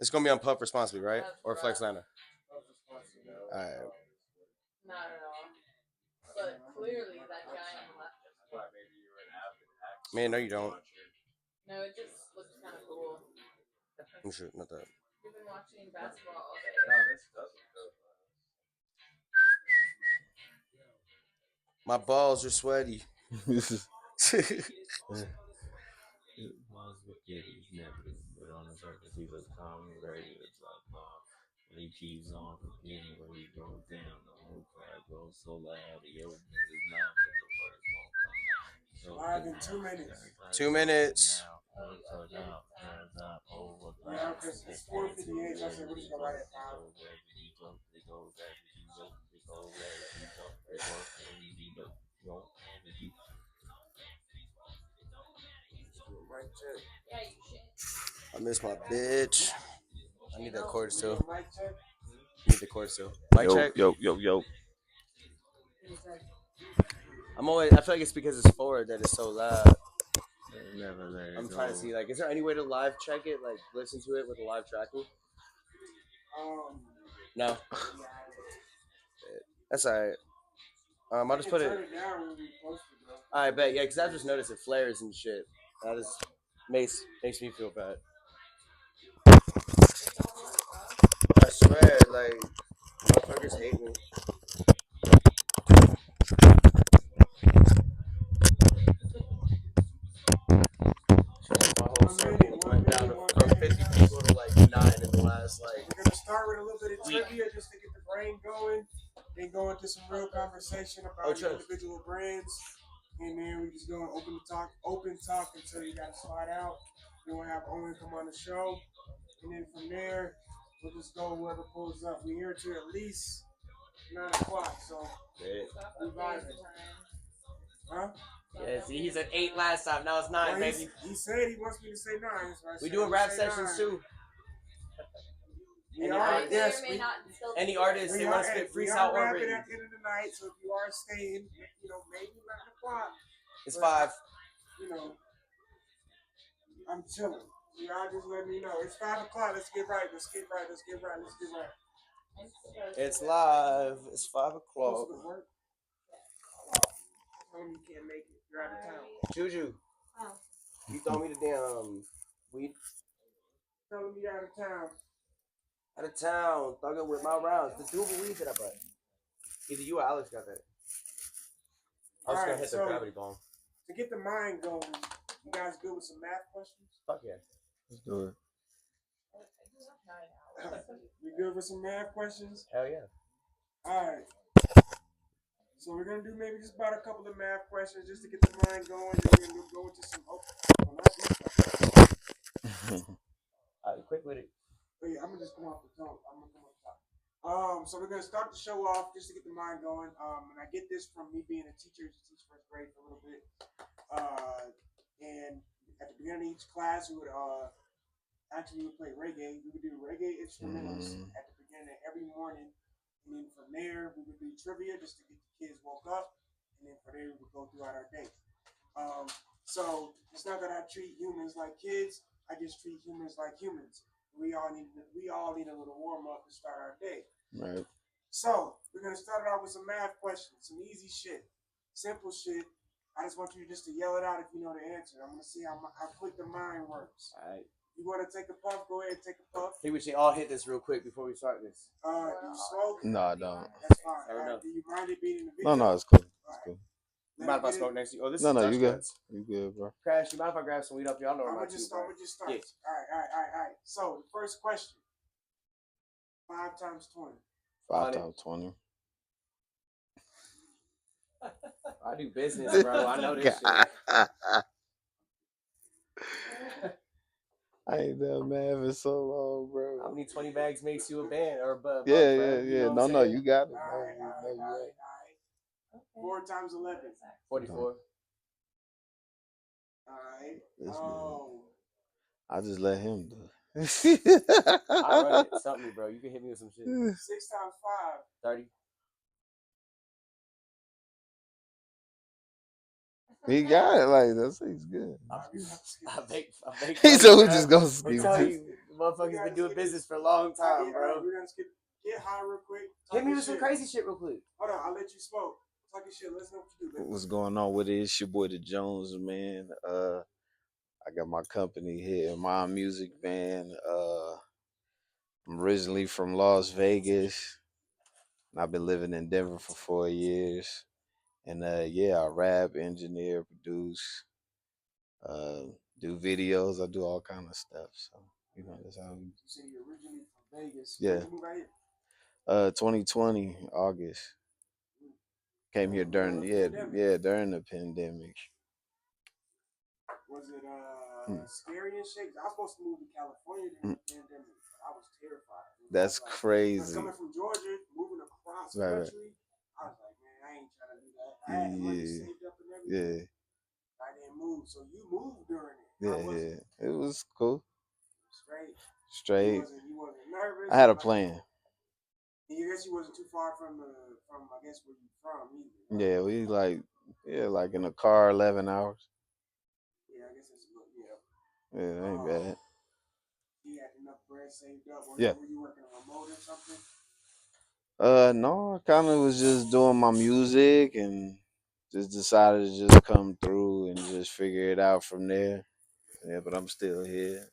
It's gonna be on Puff Responsibly, right? Or Flex Liner. All right. Not at all. But clearly that guy on the left. Man, no, you don't. No, it just looks kind of cool. I'm sure, not that. You've been watching basketball all day. My balls are sweaty. Live in 2 minutes. 2 minutes. Yeah, because it's 4:58. So I said, we're just gonna write it down. Mic check. Yeah, you should. I miss my bitch. I need that cord still. Mic check. Need the cord still. Mic check. Yo. I'm always. I feel like it's because it's forward that it's so loud. I'm trying to see. Like, is there any way to live check it? Like, listen to it with a live tracking? No. That's alright. I'll just put it. Turn it down when we post it, bro. I bet, yeah, because I just noticed it flares and shit. That just makes me feel bad. I swear, like, motherfuckers hate me. My whole circle went down from 50 people to like 9 in the last, like. We're gonna start with a little bit of trivia just to get the brain going, then go into some real conversation about the individual brands, and then we just go open talk until you gotta slide out. Then we'll have Owen come on the show, and then from there we'll just go whoever pulls up. We're here to at least 9 o'clock, so we vibing. Huh? Yeah, see, he said 8 last time. Now it's 9, baby. He said he wants me to say 9. So we doing rap sessions too. We are, yes. Any artists they want to spit freestyle or written. At the end of the night, so if you are staying, maybe 9 o'clock. It's 5. I'm chilling. Y'all just let me know. It's 5 o'clock. Let's get right. It's live. It's 5 o'clock. You can't make it. You're out of town. Juju. Oh. You throw me the damn weed. Tell me you're out of town. Out of town. Thugging with my rounds. The dual weed that I bought. Either you or Alex got that. I was gonna hit the gravity bomb. To get the mind going, you guys good with some math questions? Fuck yeah. Let's do it. We good with some math questions? Hell yeah. Alright. So we're gonna do maybe just about a couple of math questions just to get the mind going. Then we're gonna go into some Quick with it. Oh, yeah, I'm gonna just come off the top. So we're gonna start the show off just to get the mind going. And I get this from me being a teacher. I teach first grade for a little bit. And at the beginning of each class, we would play reggae. We would do reggae instrumentals at the beginning of every morning. And then from there, we would do trivia just to get the kids woke up. And then from there, we would go throughout our day. So it's not that I treat humans like kids. I just treat humans like humans. We all need a little warm up to start our day. Right. So we're gonna start it out with some math questions, some easy shit, simple shit. I just want you just to yell it out if you know the answer. I'm gonna see how quick the mind works. All right. You want to take a puff? Go ahead, take a puff. I think we should all hit this real quick before we start this. You smoke? No, I don't. That's fine. Do you mind it being in the video? No, it's cool. It's cool. You mind if I smoke next to you? Oh, this is No, you good. You good, bro. Crash, you mind if I grab some weed up here? I know I'm about gonna you, just start. Yes. All right. So the first question: 5 times 20. 5 times 20. I do business, bro. I know this shit. I ain't done math in so long, bro. How many 20 bags makes you a band or a bud? Yeah. You know No, you got it. All right. 4 times 11. 44. All right. I just let him do it. I'll run it. Stump me, bro. You can hit me with some shit. 6 times 5. 30. He got it. Like, he's good. I make He said we just gonna speak. tell you, motherfuckers been doing business for a long time, bro. We're gonna get high real quick. Hit me with some crazy shit real quick. Hold on, I'll let you smoke. Talk your shit. Let's know what you do, baby. What's going on with it? It's your boy the Jones, man. I got my company here, my music band. I'm originally from Las Vegas, and I've been living in Denver for 4 years. And yeah, I rap, engineer, produce, uh, do videos. I do all kind of stuff. So that's how we. You say you're originally from Vegas. Yeah. When you moved out here? 2020 August. Came here during during the pandemic. Was it scary and shit? I was supposed to move to California during the pandemic. I was terrified. That's crazy. Coming from Georgia, moving across Right. country, I was like, man, I ain't trying to do that. I had money saved up and everything. Yeah. I didn't move, so you moved during it. Yeah. It was cool. Straight. Straight. You wasn't nervous. I had a plan. I guess you wasn't too far from I guess where you from either. Yeah, we like in a car 11 hours. Yeah, I guess it's Yeah, it ain't bad. You had enough bread saved up. Yeah. Were you working remote or something? No, I kind of was just doing my music and just decided to just come through and just figure it out from there. Yeah, but I'm still here.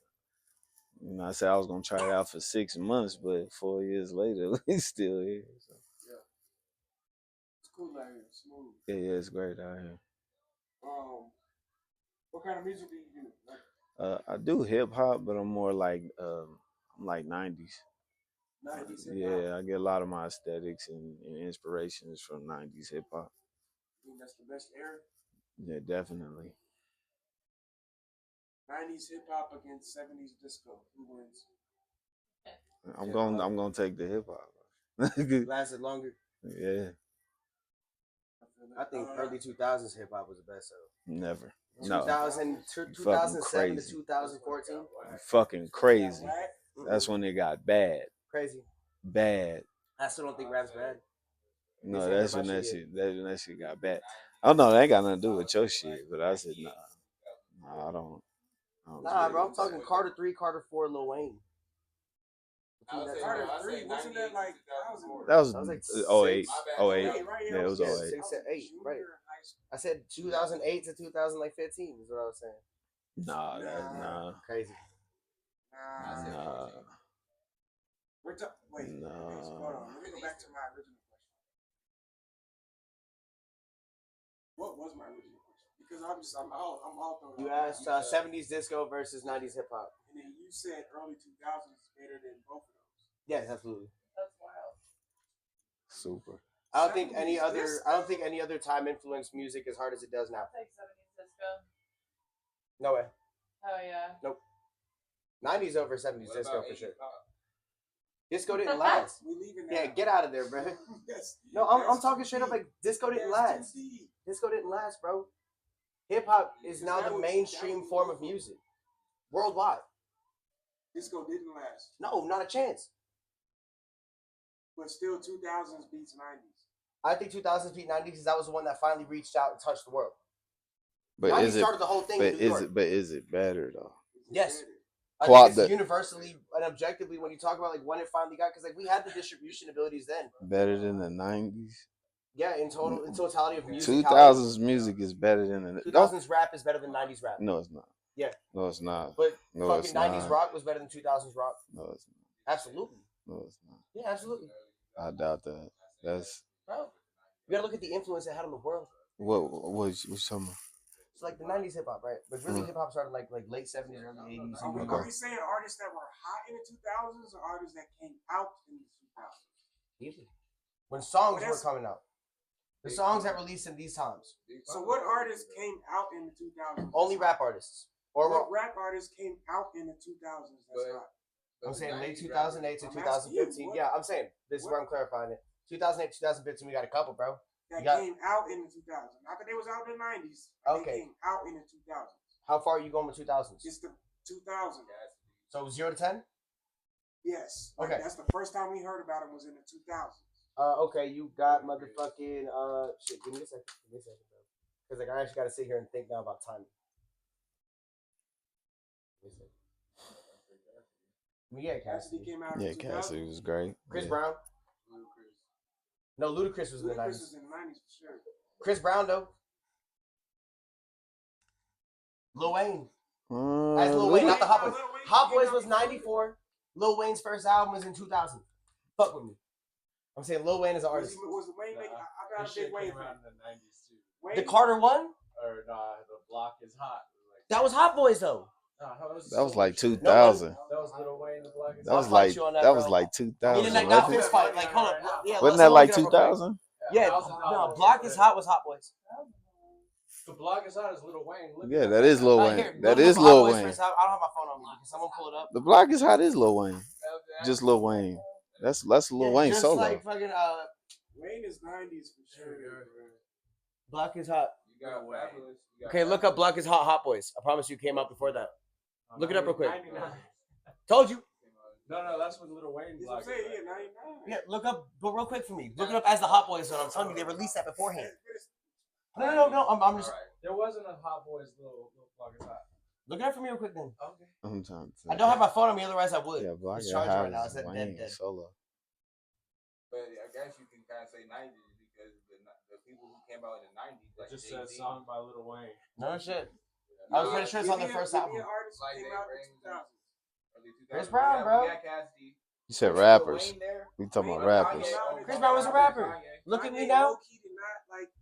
I said I was gonna try it out for 6 months, but 4 years later, we still here. So. Yeah. It's cool out here, smooth. Yeah, it's great out here. What kind of music do you do? I do hip hop, but I'm more like I'm like 90s. 90s hip hop? Yeah, I get a lot of my aesthetics and inspirations from 90s hip hop. You think that's the best era? Yeah, definitely. 90s hip hop against 70s disco. Who wins? I'm gonna take the hip hop. Lasted longer. Yeah. I think early 2000s hip hop was the best though. Never. 2007 to 2014. Fucking crazy. That's when it got bad. Crazy. Bad. I still don't think rap's bad. No, that's when that shit got bad. Oh no, that ain't got nothing to do with your shit. But I said nah, I don't. Nah, bro, I'm talking Carter 3, Carter 4, Lil Wayne. Carter 3, wasn't that like that was like 08. 08. Yeah, it was 08. 6 to 8, right. I said 2008 to 2015 is what I was saying. Nah. Crazy. Nah. Wait. No. Hold on. Let me go back to my original question. What was my original question? Because I'm all throwing. You asked 70s disco versus 90s hip hop. And then you said early 2000s is better than both of those. Yes, absolutely. That's wild. Super. I don't think any other time influenced music as hard as it does now. I'll take 70s disco. No way. Oh yeah. Nope. 90s over 70s disco for sure. Disco didn't last. We leaving Yeah, now. get out of there, bro. Yes. No, I'm talking straight up like disco didn't last. Disco didn't last, bro. Hip hop is now the mainstream form of music worldwide. Disco didn't last. No, not a chance. But still 2000s beats 90s. I think 2000s beat 90s because that was the one that finally reached out and touched the world. But 90s is it started the whole thing in New York. Is it better though? Yes. I think it's universally and objectively when you talk about like when it finally got, because like we had the distribution abilities then. Better than the 90s? Yeah, in totality of music. 2000s music is better than the 2000s rap is better than 90s rap. No, it's not. Yeah. No, it's not. But no, fucking 90s rock was better than 2000s rock. No, it's not. Absolutely. No, it's not. Yeah, absolutely. I doubt that. That's bro. You gotta look at the influence it had on the world. What you talking about? It's like the 90s hip hop, right? But really hip hop started like late 70s, early 80s. Are we saying artists that were hot in the 2000s or artists that came out in the 2000s? Easy. When songs were coming out. The songs that released in these times. So what artists came out in the 2000s? Only rap artists. Or what rap artists came out in the 2000s that's hot? I'm saying late 2008 to 2015. Yeah, I'm saying. This is where I'm clarifying it. 2008, 2015, we got a couple, bro. That came out in the 2000s. Not that they was out in the 90s. Okay. They came out in the 2000s. How far are you going with 2000s? It's the 2000s. So 0 to 10? Yes. Okay. That's the first time we heard about it was in the 2000s. Okay, you got motherfucking shit. Give me a second, bro. Because like I actually gotta sit here and think now about timing. Yeah, Cassidy Cassidy. came out Yeah, in 2000. Cassidy was great. Chris Yeah. Brown. No, Ludacris was in the Ludacris 90s. was in the 90s for sure. Chris Brown though. Lil Wayne. Uh, As Lil Wayne, not the Hot Lil Boys. Wayne Hot came Boys out was before. 94. Lil Wayne's first album was in 2000. Fuck with me. I'm saying Lil Wayne is an artist. Was Wayne making? I got a big Wayne fan. In the 90s too. Wayne, The Carter one? Or the block is hot. Like, That was Hot Boys though. that was like two. 2000. That was Lil Wayne. The block is That hot. was I'll like fight you on that, that bro. was like Me 2000. and that got Wasn't fist fight. Like, hold up. Yeah, that someone like look it up real quick. 2000? Yeah, no, Block is Hot was Hot Boys. The block is hot is Lil Wayne. Look Yeah, at that is Lil Right Wayne. here, That look is up Lil Hot Boys Wayne. first. I don't have my phone on me. Can someone pull it up? The Block is Hot is Lil Wayne. Just Lil Wayne. That's Lil Wayne just solo. like fucking Wayne is 90s for sure. Block is Hot. You got Fabulous. Okay, look up Block is Hot Hot Boys. I promise you it came out before that. Look it up real quick. 99. Told you. No, that's when Lil Wayne That's block. what I'm saying, yeah, 99. Yeah, look up, but real quick for me. Look it up as the Hot Boys. And I'm telling you, they released that beforehand. No. I'm just There wasn't a Hot Boys Lil block is hot. look it up for me real quick then. Okay. I'm trying to I don't have my phone on me, otherwise I would. Yeah, Block It's is charging Hot right now. is It's at Wayne dead. solo. But I guess you can kind of say 90s because the people who came out in the 90s, It like just Jay-Z, says song by Lil Wayne. No shit. I was pretty sure it's on their first album. Like Came they out bring in 2000. early 2000s. Chris Brown, bro. We got Cassidy. You said Lil rappers. Wayne there. We talking about Kanye, rappers. Chris Brown was a rapper. Look at me now. Low-key did not like.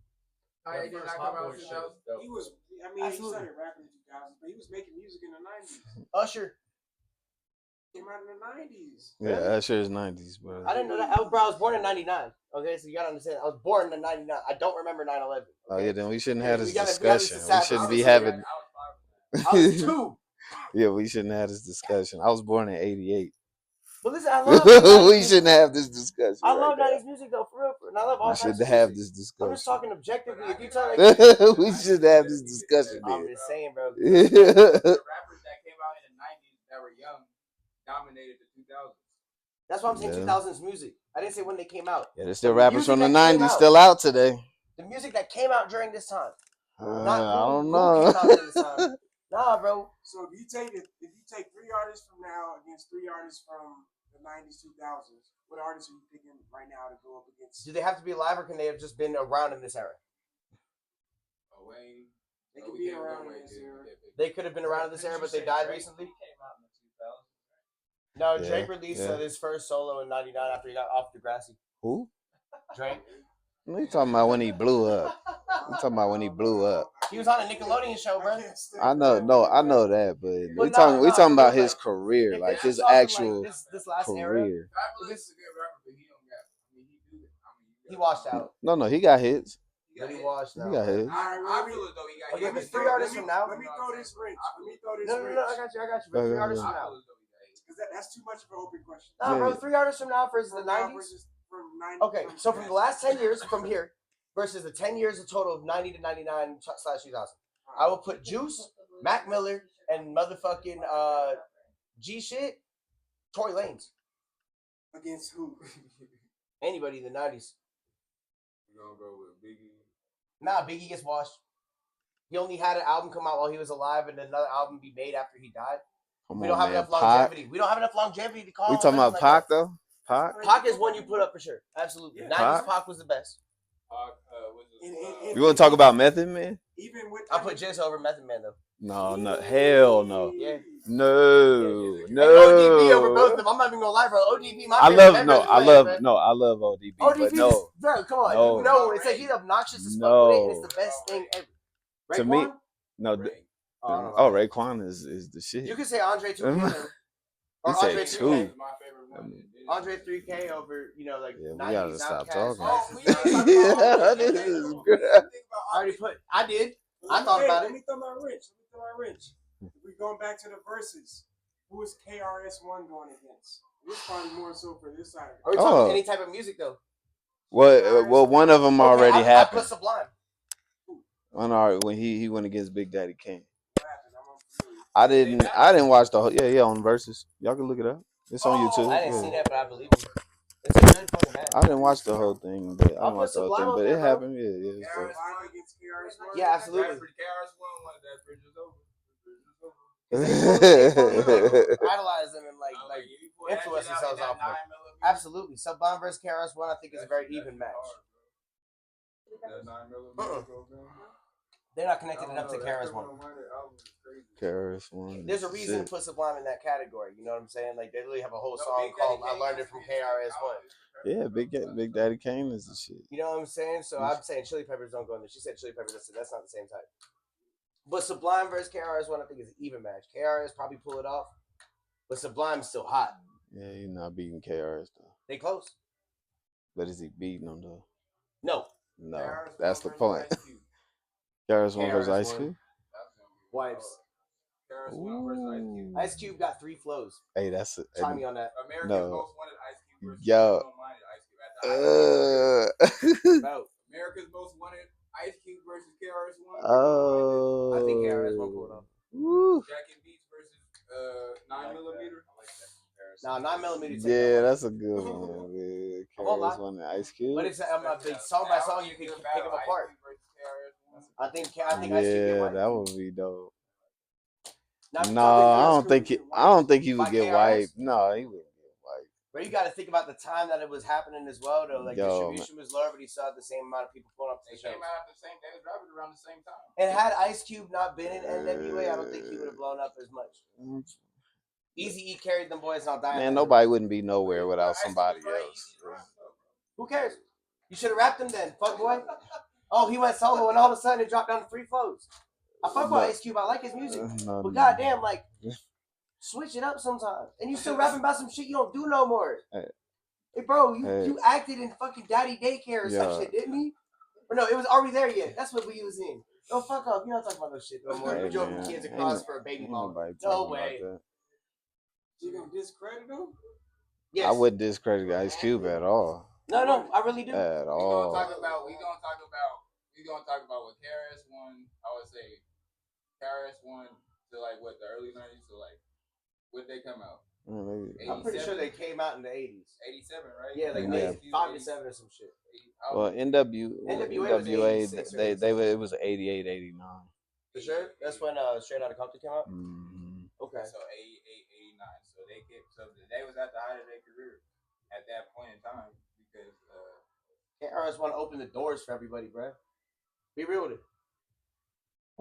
Kanye did not come out in 2000. He was. I mean, Absolutely. he started rapping in 2000, but he was making music in the 90s. Usher. Came out in the 90s. Yeah, Usher is 90s, bro. I didn't know that. I was born in 99. Okay, so you gotta understand. I was born in 99. I don't remember 9/11. Oh yeah, then we shouldn't have this We gotta be discussion. We established. shouldn't be I was having. I was 2. Yeah, we shouldn't have this discussion. I was born in '88. But listen, I love. We shouldn't have this discussion. I love right 90s music though, for real. And I love all now. We types should of have music. this I'm just discussion. talking objectively. If you tell like, We should have this discussion. I'm Then. just saying, bro. The rappers that came out in the 90s that were young dominated the 2000s. That's why I'm saying Yeah. 2000s music. I didn't say when they came out. Yeah, there's still rappers music from the that came '90s out. still out today. The music that came out during this time. I Not don't who know. came out during this time. Nah, bro. So if you take 3 artists from now against 3 artists from the 90s, 2000s, what artists are you picking right now to go up against? Do they have to be alive or can they have just been around in this era? Wayne. They could be around in this era. They could have been around in this era, but they died recently. He came out in the 2000s. No, Yeah, Drake released yeah. his first solo in '99 after he got off Degrassi. Who? Drake. What you talking about when he blew up? You talking about when he blew up? He was on a Nickelodeon show, bro. I know, no, I know that, but we no, talking about like, his career, If like this his is talking, actual like, this last era, career. Fabulous is a good rapper, but he don't got. I mean, he do. he washed out. No, he got hits. But he washed out. He got hits. I feel as though he got. Okay, hit. but 3 artists from now. Let me throw this wrench. No, I got you. But Okay, 3 artists yeah. from now. Because that's too much of an open question. Nah, bro, Yeah. 3 artists from now versus the From now 90s. versus from 90s. Okay, so from the last 10 years from here versus the 10 years of total of 90 to 99 / 2000, I will put Juice, Mac Miller, and motherfucking G shit, Tory Lanez. Against who? Anybody in the 90s. We're gonna go with Biggie. Nah, Biggie gets washed. He only had an album come out while he was alive and another album be made after he died. Come We on, don't have man. enough Pac. longevity. We don't have enough longevity to call We him talking about legends Pac like though? Pac. that. Pac is one you put up for sure. Absolutely. Yeah. 90s Pac was the best. In- You want to talk about Method Man? Even with I put Jizz over Method Man though. No, hell no, Yeah. no, And ODB over both of no. them. I'm not even gonna lie, bro. ODB, my I favorite love member no, of the I Clan, love man. no, I love ODB, but ODB, no. is, bro, come on. No. No, it's like he's obnoxious as fuck No. with it, and it's the best thing ever. To me, Raekwon? no. Oh, I don't know. Oh, Raekwon is the shit. You can say Andre 2K or You said Andre 2. 3K. My favorite one. Andre 3K over, like Yeah, we 90s gotta stop Outkast. talking. Oh, This is good. I already put. I did. I thought about Let it. me throw my wrench. If we're going back to the verses, who is KRS-One going against? This probably more so for this side. Are we talking Oh. any type of music though? Well, one of them already I happened. put Sublime. When he went against Big Daddy Kane. What happened? I'm unfamiliar. I didn't watch the whole. Yeah, on Versus. Y'all can look it up. It's on YouTube. I didn't yeah. see that, but I believe him. It's a good fucking match. I didn't watch the whole thing, but I I'll didn't watch put the whole Sublime thing. up But there, it bro. happened. Yeah, it's dope. Sublime against KRS-One? Yeah, absolutely. KRS-One one that bridge is over. They idolize them and like influence themselves off of. Absolutely. Sublime versus KRS-One, I think, is a very even match. The 9mm Uh-uh. program. They're not connected enough to KRS-One. KRS-One. There's a reason to put Sublime in that category. You know what I'm saying? Like they literally have a whole song called "I Learned It from KRS-One." Yeah, Big Daddy Kane is the shit. You know what I'm saying? So I'm saying Chili Peppers don't go in there. She said Chili Peppers. I said that's not the same type. But Sublime versus KRS-One, I think, is an even match. KRS probably pull it off, but Sublime's still hot. Yeah, he's not beating KRS though. They close. But is he beating him though? No. No, that's the point. KRS-One versus Ice Cube. Wipes. KRS-One versus Ice Cube. Ice Cube got 3 flows. Hey, that's it. Try me on that. America's No. most wanted Ice Cube versus Yo. Ice Cube. About. America's most wanted Ice Cube versus KRS-One. Oh. I think KRS-One pulled off. Woo. Jack and Beats versus 9mm. Nah, 9mm. Yeah, that's a good one, man. I won't lie. KRS-One and Ice Cube. But it's song by song you can pick them apart. I think Ice Cube get Yeah, wiped. that would be dope. Now, if you're No, talking I don't think he by would get KRS? wiped. No, he wouldn't get wiped. But you got to think about the time that it was happening as well, though. Like Yo, distribution was lower, but he saw the same amount of people pulling up to They the show. came out at the same. They was dropping around the same time. And had Ice Cube not been in NWA, I don't think he would have blown up as much. Easy E carried them boys on dying. Man, nobody wouldn't be nowhere without somebody else. Who cares? You should have rapped him then, fuck boy. Oh, he went solo, and all of a sudden it dropped down to 3 flows. I fuck with Ice Cube. I like his music, but goddamn, like, switch it up sometimes. And you still rapping about some shit you don't do no more. Hey, bro, you acted in fucking Daddy Daycare or some shit, didn't he? Or no, it was already there yet. That's what we was in. No, fuck off. You don't talk about no shit no more. Hey, You drove man. kids across for a baby Ain't mom. nobody No talking way. about that. You gonna discredit him? Yes. I wouldn't discredit Ice Cube at all. No, I really do. At We all. gonna talk about what KRS-One. I would say KRS-One to like what the early 90s. So like, when they come out? I'm pretty sure they came out in the 80s. 87, right? Yeah, like Yeah. 5 to 7 or some shit. Well, NWA was 86 or it was 88, 89. For sure? That's when Straight Outta Compton came out? Mm-hmm. Okay. So 88, 89. So they was at the height of their career at that point in time because KRS-One opened the doors for everybody, bro. Be real with it.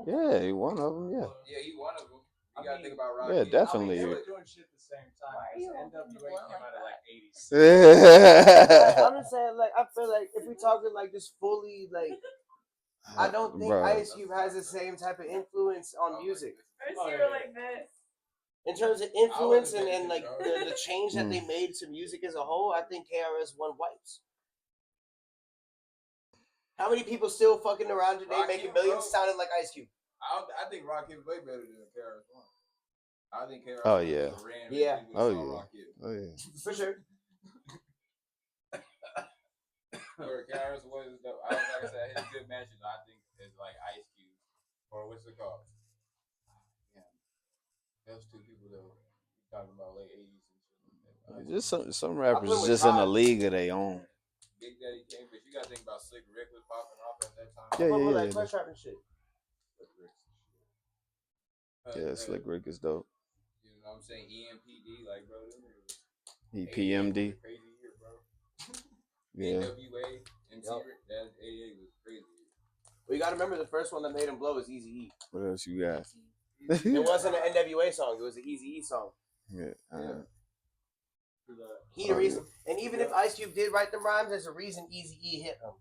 Yeah, he one of them. Yeah. yeah, he one of them. You gotta think about Rocky. Yeah, definitely. They were doing shit at the same time. NWA came out at like 80s. I'm just saying, like, I feel like if we talking like just fully, like, I don't think Bro. Ice Cube has the same type of influence on music. First you were like this. In terms of influence and like the change that they made to music as a whole, I think KRS-One wipes. How many people still fucking around today making millions sounding like Ice Cube? I think Rocket's way better than KRS-One. I think KRS-One. Oh, yeah. Yeah. Oh, yeah. Oh, yeah. For sure. Where KRS-One is dope. Like I said, his good matches, I think, is like Ice Cube. Or what's it called? Yeah. Those two people that were talking about late 80s and shit. Just some rappers is just in a league of their own. Big Daddy Kane, but you gotta think about Slick Rick was popping off at that time. Yeah, yeah, Like yeah. fresh rap and shit. Yeah, Slick Rick is dope. You know what I'm saying? EMPD, like, bro. EPMD. Crazy year, bro. Yeah. NWA, MC Rick, that 88 was crazy. Well, you gotta remember the first one that made him blow is Easy E. What else you got? It wasn't an NWA song, it was an Easy E song. Yeah. He the reason, and even if Ice Cube did write them rhymes, there's a reason Easy E hit him.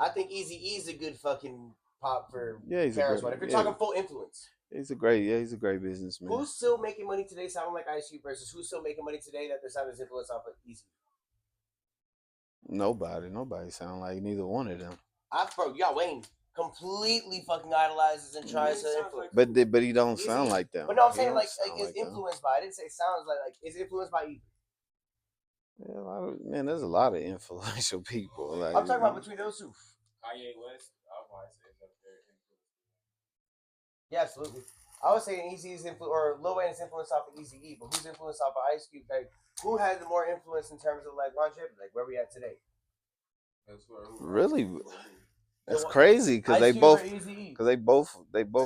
I think Easy E is a good fucking pop for he's KRS-One. If you're talking full influence, he's a great businessman. who's still making money today sounding like Ice Cube versus who's still making money today that they're sounding his influence off of Easy? Nobody sound like neither one of them. Bro, you got Wayne completely fucking idolizes and tries to influence. But he don't sound like them. But no, I'm He saying don't like sound is like them. influenced by. I didn't say sounds like is influenced by either. Yeah, man, there's a lot of influential people. Like, I'm talking about between those two. Kanye West, I would probably say it's up there. Yeah, absolutely. I was saying Eazy's influence or Lil Wayne's influence off of Easy E, but who's influenced off of Ice Cube? Like who had the more influence in terms of like longevity? Like where we at today? Really, That's crazy because they both Easy. because they both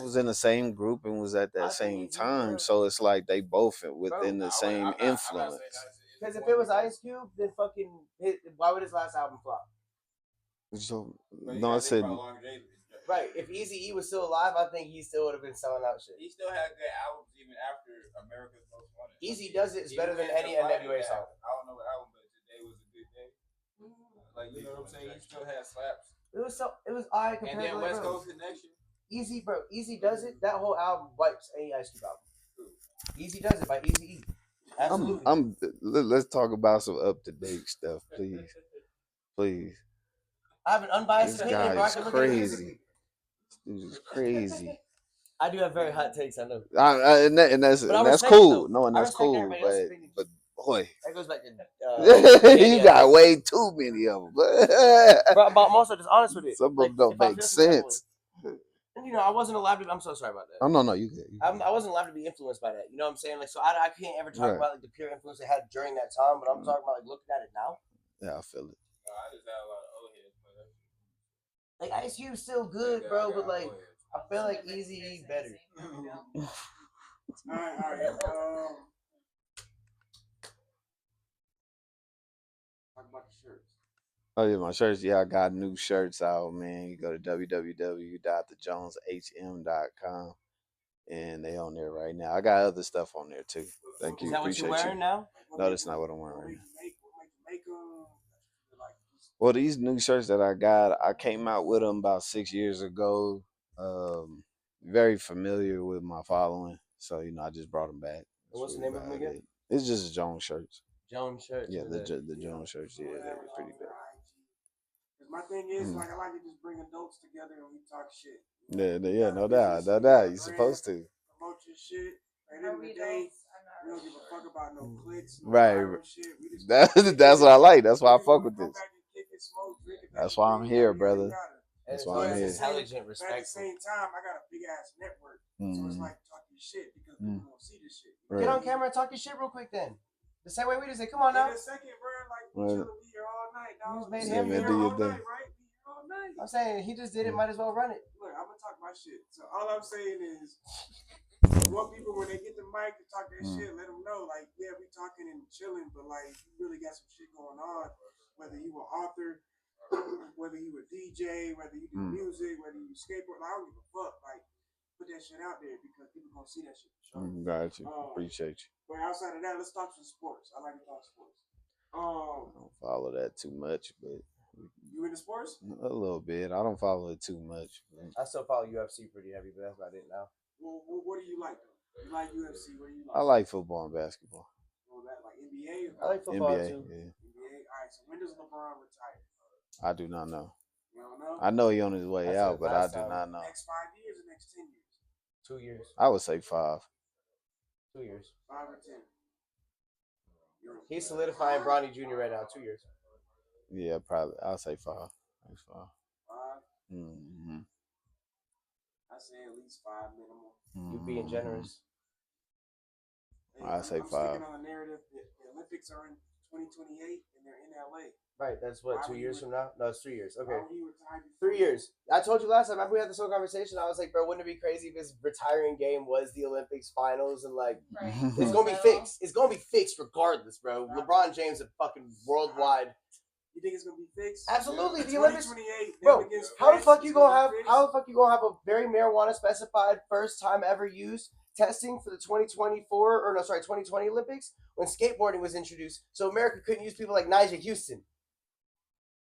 was in the same group and was at I that think same Eazy-E, time. bro. So it's like they both within Bro, the same influence. Because if it was Ice Cube, then fucking why would his last album flop? So, no, I said Right. If Eazy-E was still alive, I think he still would have been selling out shit. He still had good albums even after America's Most Wanted. Easy Does It is better than any NWA song. I don't know what album, but Today Was a Good Day. Like, you know what I'm saying? He still had slaps. It was I compared And then to West bro. Coast Connection. Easy, bro. Easy Does It. That whole album wipes any Ice Cube album. Easy Does It by Eazy-E. Absolutely. Let's talk about some up to date stuff, please. Please. I have an unbiased This opinion, bro. guy I is can look at it crazy. physically. This is crazy. I do have very hot takes, I know. And that's But I that's respect it, cool. though. No, and I that's respect cool. everybody else's But opinion. boy, That goes back to you got way too many of them. Bro, but I'm also just honest with it. Some of them don't if I make feel some type of sense. way- And, I wasn't allowed to. I'm so sorry about that. Oh no, you good. I wasn't allowed to be influenced by that. You know what I'm saying? Like, so I can't ever talk Right. about like the pure influence they had during that time. But I'm talking about like looking at it now. Yeah, I feel it. No, I just had a lot of old heads, but Like Ice Cube's still good, bro. But like, I feel like Eazy-E better. All right. Talk about the shirts. Oh yeah, my shirts. Yeah, I got new shirts out, man. You go to www.thejoneshm.com and they on there right now. I got other stuff on there too. Thank you. Is that what Appreciate you're wearing you. now? No, that's not what I'm wearing right now. What make them? Like, Well, these new shirts that I got, I came out with them about 6 years ago. Very familiar with my following, so I just brought them back. What's the name of them again? It's just Jones shirts. Jones shirts. Yeah, the Jones shirts. Yeah, they were pretty good. Because my thing is, like, I like to just bring adults together and we talk shit. Yeah, no doubt. You're supposed to promote your shit. At the end of the day, we don't give a fuck about no clicks, no Right. viral shit. We just That's what I like. That's why I fuck with go this. back and kick it, smoke, drink it, That's why I'm here, brother. That's That's why I'm here. Intelligent, But at the respectful. same time, I got a big ass network, so it's like talk your shit because people don't see this shit. Get on camera and talk your shit real quick then. The same way we just say, come on now. In a second, bro, like we Right. chilling, we here all night, You just dog. made We him here do your all thing. night, right? We here all night. I'm saying he just did it, might as well run it. Look, I'm gonna talk my shit. So all I'm saying is, I want people when they get the mic to talk their shit, let them know, like, yeah, we talking and chilling, but like, you really got some shit going on. Whether you an author, whether you a DJ, whether you do music, whether you skateboard, like, I don't give a fuck. Like, put that shit out there because people gonna see that shit for sure. Got you. Appreciate you. But outside of that, let's talk some sports. I like to talk sports. I don't follow that too much, but You into sports? a little bit. I don't follow it too much. I still follow UFC pretty heavy, but that's about it now. Well, what do you like though? You like UFC? What do you like? I like football and basketball. Well, that like NBA. I like football NBA, too. yeah. NBA. All right. So when does LeBron retire? I do not know. You don't know? I know he on his way That's out, it. but I Last do time. not know. Next 5 years or next 10 years? 2 years. I would say 5. 2 years. 5 or 10? He's solidifying Bronny Jr. right now. 2 years. Yeah, probably. I'll say 5. That's 5. 5. Mm-hmm. I say at least 5 minimum. You being generous. Hey, I say I'm 5. sticking on the narrative that the Olympics are in 2028 and they're in LA. Right. That's what, 2 years from now? No, it's 3 years. Okay. Why would he retire before? 3 years. I told you last time. Remember we had this whole conversation. I was like, bro, wouldn't it be crazy if his retiring game was the Olympics finals and like it's gonna be fixed. It's gonna be fixed regardless, bro. LeBron James is fucking worldwide. You think it's gonna be fixed? Absolutely. The Olympics, 2028. bro. against How the France, fuck it's you gonna have? fixed? How the fuck you gonna have a very marijuana specified first time ever used testing for the 2020 Olympics when skateboarding was introduced? So America couldn't use people like Nigel Houston,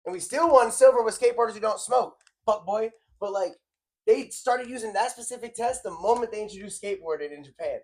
and we still won silver with skateboarders who don't smoke. Fuck boy. But like they started using that specific test the moment they introduced skateboarding in Japan.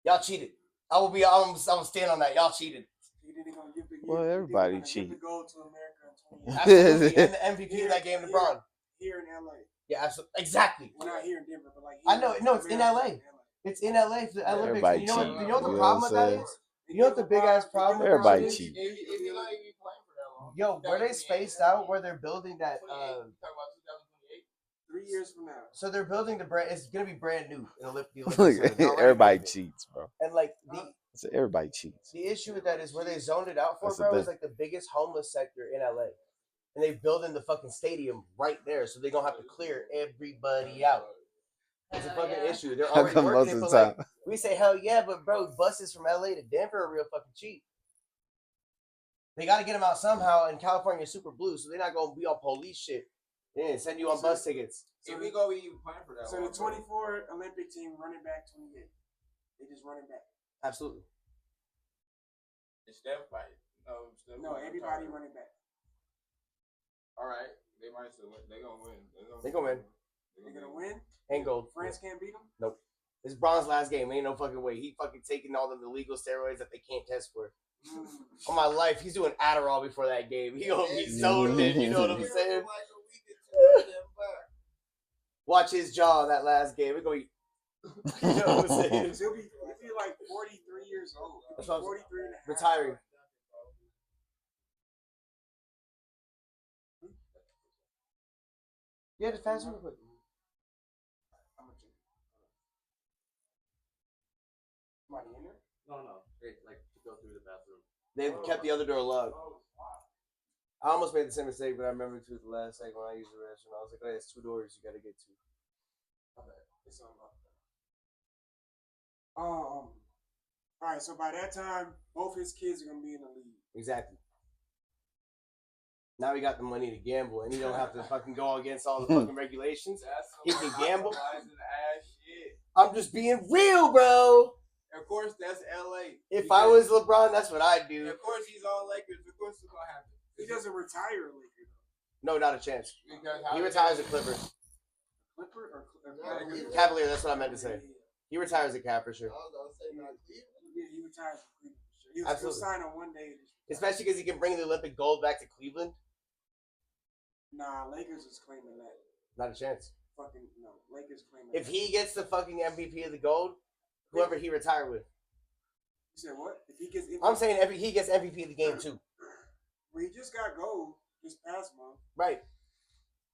Y'all cheated. I'm gonna stand on that. Y'all cheated. You think they're gonna give the, Well, you think everybody they're gonna give cheat. the gold to America in 2028? Absolutely. And the MVP of that game, LeBron. Here in LA. Yeah, absolutely. Exactly. Well, not here in Denver, but like I here know. No, it's in LA. It's in LA for the Olympics. Everybody And you know cheat. what? You know what the You know problem what with I'm that saying? is? You know what the big ass problem with Everybody that is? cheat. If he like be playing for that long. Yo, where they spaced out, where they're building that. You talking about 2028? 3 years from now. So they're building the brand. It's gonna be brand new in the Look, Olympics. They're already everybody building it. cheats, bro. And like Everybody cheats. the issue with that is where they zoned it out for, That's the bro, thing. is like the biggest homeless sector in LA. and they building the fucking stadium right there, so they're gonna have to clear everybody out. It's a fucking issue. They're How already come working most it, of the but time? like we say, hell yeah, but bro, buses from LA to Denver are real fucking cheap. They got to get them out somehow, and California's super blue, so they're not gonna be on police shit. Yeah, send you on bus tickets. So we go even plan for that. So the 24 Olympic team running back 28. They just running back. Absolutely. It's Steph fight. No, everybody running back. All right, they might still win. They gonna win. They gonna win. They're gonna win. And gold. France can't beat them. Nope. It's Braun's last game. Ain't no fucking way. He fucking taking all them illegal steroids that they can't test for. On my life, he's doing Adderall before that game. He gonna be so lit. You know what I'm saying? Watch his jaw that last game. We're gonna be. You know what I'm saying? He'll be like 43 years old. That's what I'm 43 and a half. Retiring. Yeah, just fast real quick. Somebody in there? No. They like to go through the bathroom. They kept the other door locked. I almost made the same mistake, but I remember too the last second when I used the restroom. I was like, oh, it's 2 doors you gotta get to. It's unlocked. All right, so by that time, both his kids are gonna be in the league. Exactly. Now he got the money to gamble, and he don't have to fucking go against all the fucking regulations. He can gamble. I'm just being real, bro. Of course, that's LA. If I was LeBron, that's what I'd do. Of course, he's on Lakers. Of course, it's gonna happen. He doesn't retire Laker. No, not a chance. He retires at Clippers. Clipper or Cavalier, that's what I meant to say. He retires at Cap for sure. Yeah, he retires from Cleveland for sure. He'll Absolutely. sign on one day. Especially because he can bring the Olympic gold back to Cleveland. Nah, Lakers is claiming that. Not a chance. Fucking no, Lakers claiming. If that. he gets the fucking MVP of the gold, whoever he retired with. You said what? If he gets, I'm saying he gets MVP of the game too. Well, he just got gold this past month. Right.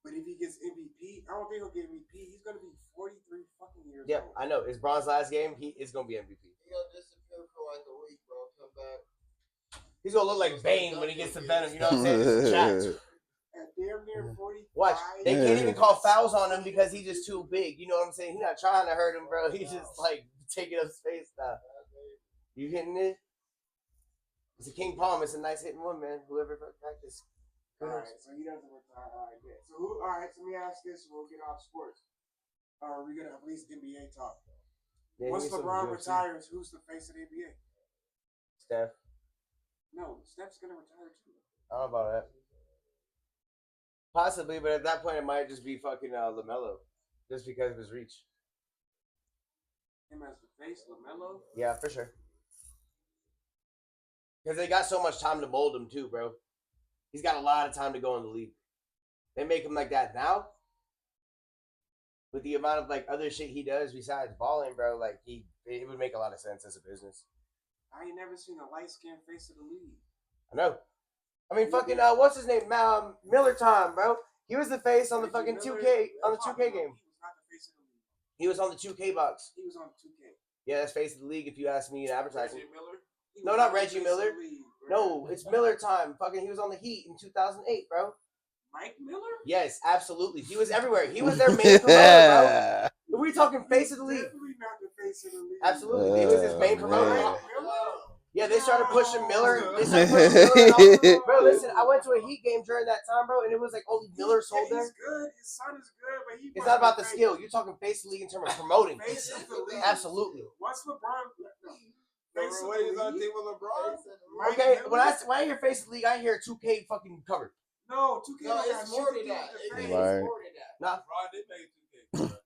But if he gets MVP, I don't think he'll get MVP. He's gonna be 43 fucking years Yep, old. I know. It's Braun's last game. He is gonna be MVP. He gonna disappear for like a week, bro. Come back. He's gonna look like Bane when he gets to Venom. You know what I'm saying? This is Jax. At damn near 45. Watch. They can't even call fouls on him because he's just too big. You know what I'm saying? He's not trying to hurt him, bro. He's just like taking up space now. You hitting it? It's a King Palm. It's a nice hitting one, man. Whoever practice. All right, so he doesn't retire. All right, good. So who? All right, so let me ask this. We'll get off sports. Are we gonna at least NBA talk? Yeah, Once he needs some LeBron UFC. retires, who's the face of the NBA? Steph. No, Steph's gonna retire too. I don't know about that. Possibly, but at that point, it might just be fucking LaMelo, just because of his reach. Him as the face, LaMelo. Yeah, for sure. Because they got so much time to mold him too, bro. He's got a lot of time to go in the league. They make him like that now. With the amount of like other shit he does besides balling, bro, like it would make a lot of sense as a business. I ain't never seen a light skinned face of the league. I know. I mean, fucking what's his name? Miller time, bro. He was the face on the fucking 2K on the 2K game. He was not the face of the league. He was on the 2K box. He was on 2K. Yeah, that's face of the league if you ask me in advertising. Reggie Miller? He No, was not on the Reggie face of Miller. the league, bro. No, it's Miller time. Fucking, he was on the Heat in 2008, bro. Mike Miller? Yes, absolutely. He was everywhere. He was their main promoter, bro. Are we talking face of the league? Definitely not the face of the league. Absolutely. He was his main promoter. man. Mike Miller? Yeah, they started pushing Miller. They started pushing Miller. Bro, listen, I went to a Heat game during that time, bro, and it was like only Miller sold there. He's good. His son is good, but he It's not about the skill. You're talking face of the league in terms of promoting. Face of the league. Absolutely. Once LeBron, face of What is on the team league. with LeBron? Mike Okay, Miller? when I hear face of the league, I hear 2K fucking covered. No, 2K No, got it's shit more to than do that. with It's the face. Right. more than that. Nah. LeBron did make 2K.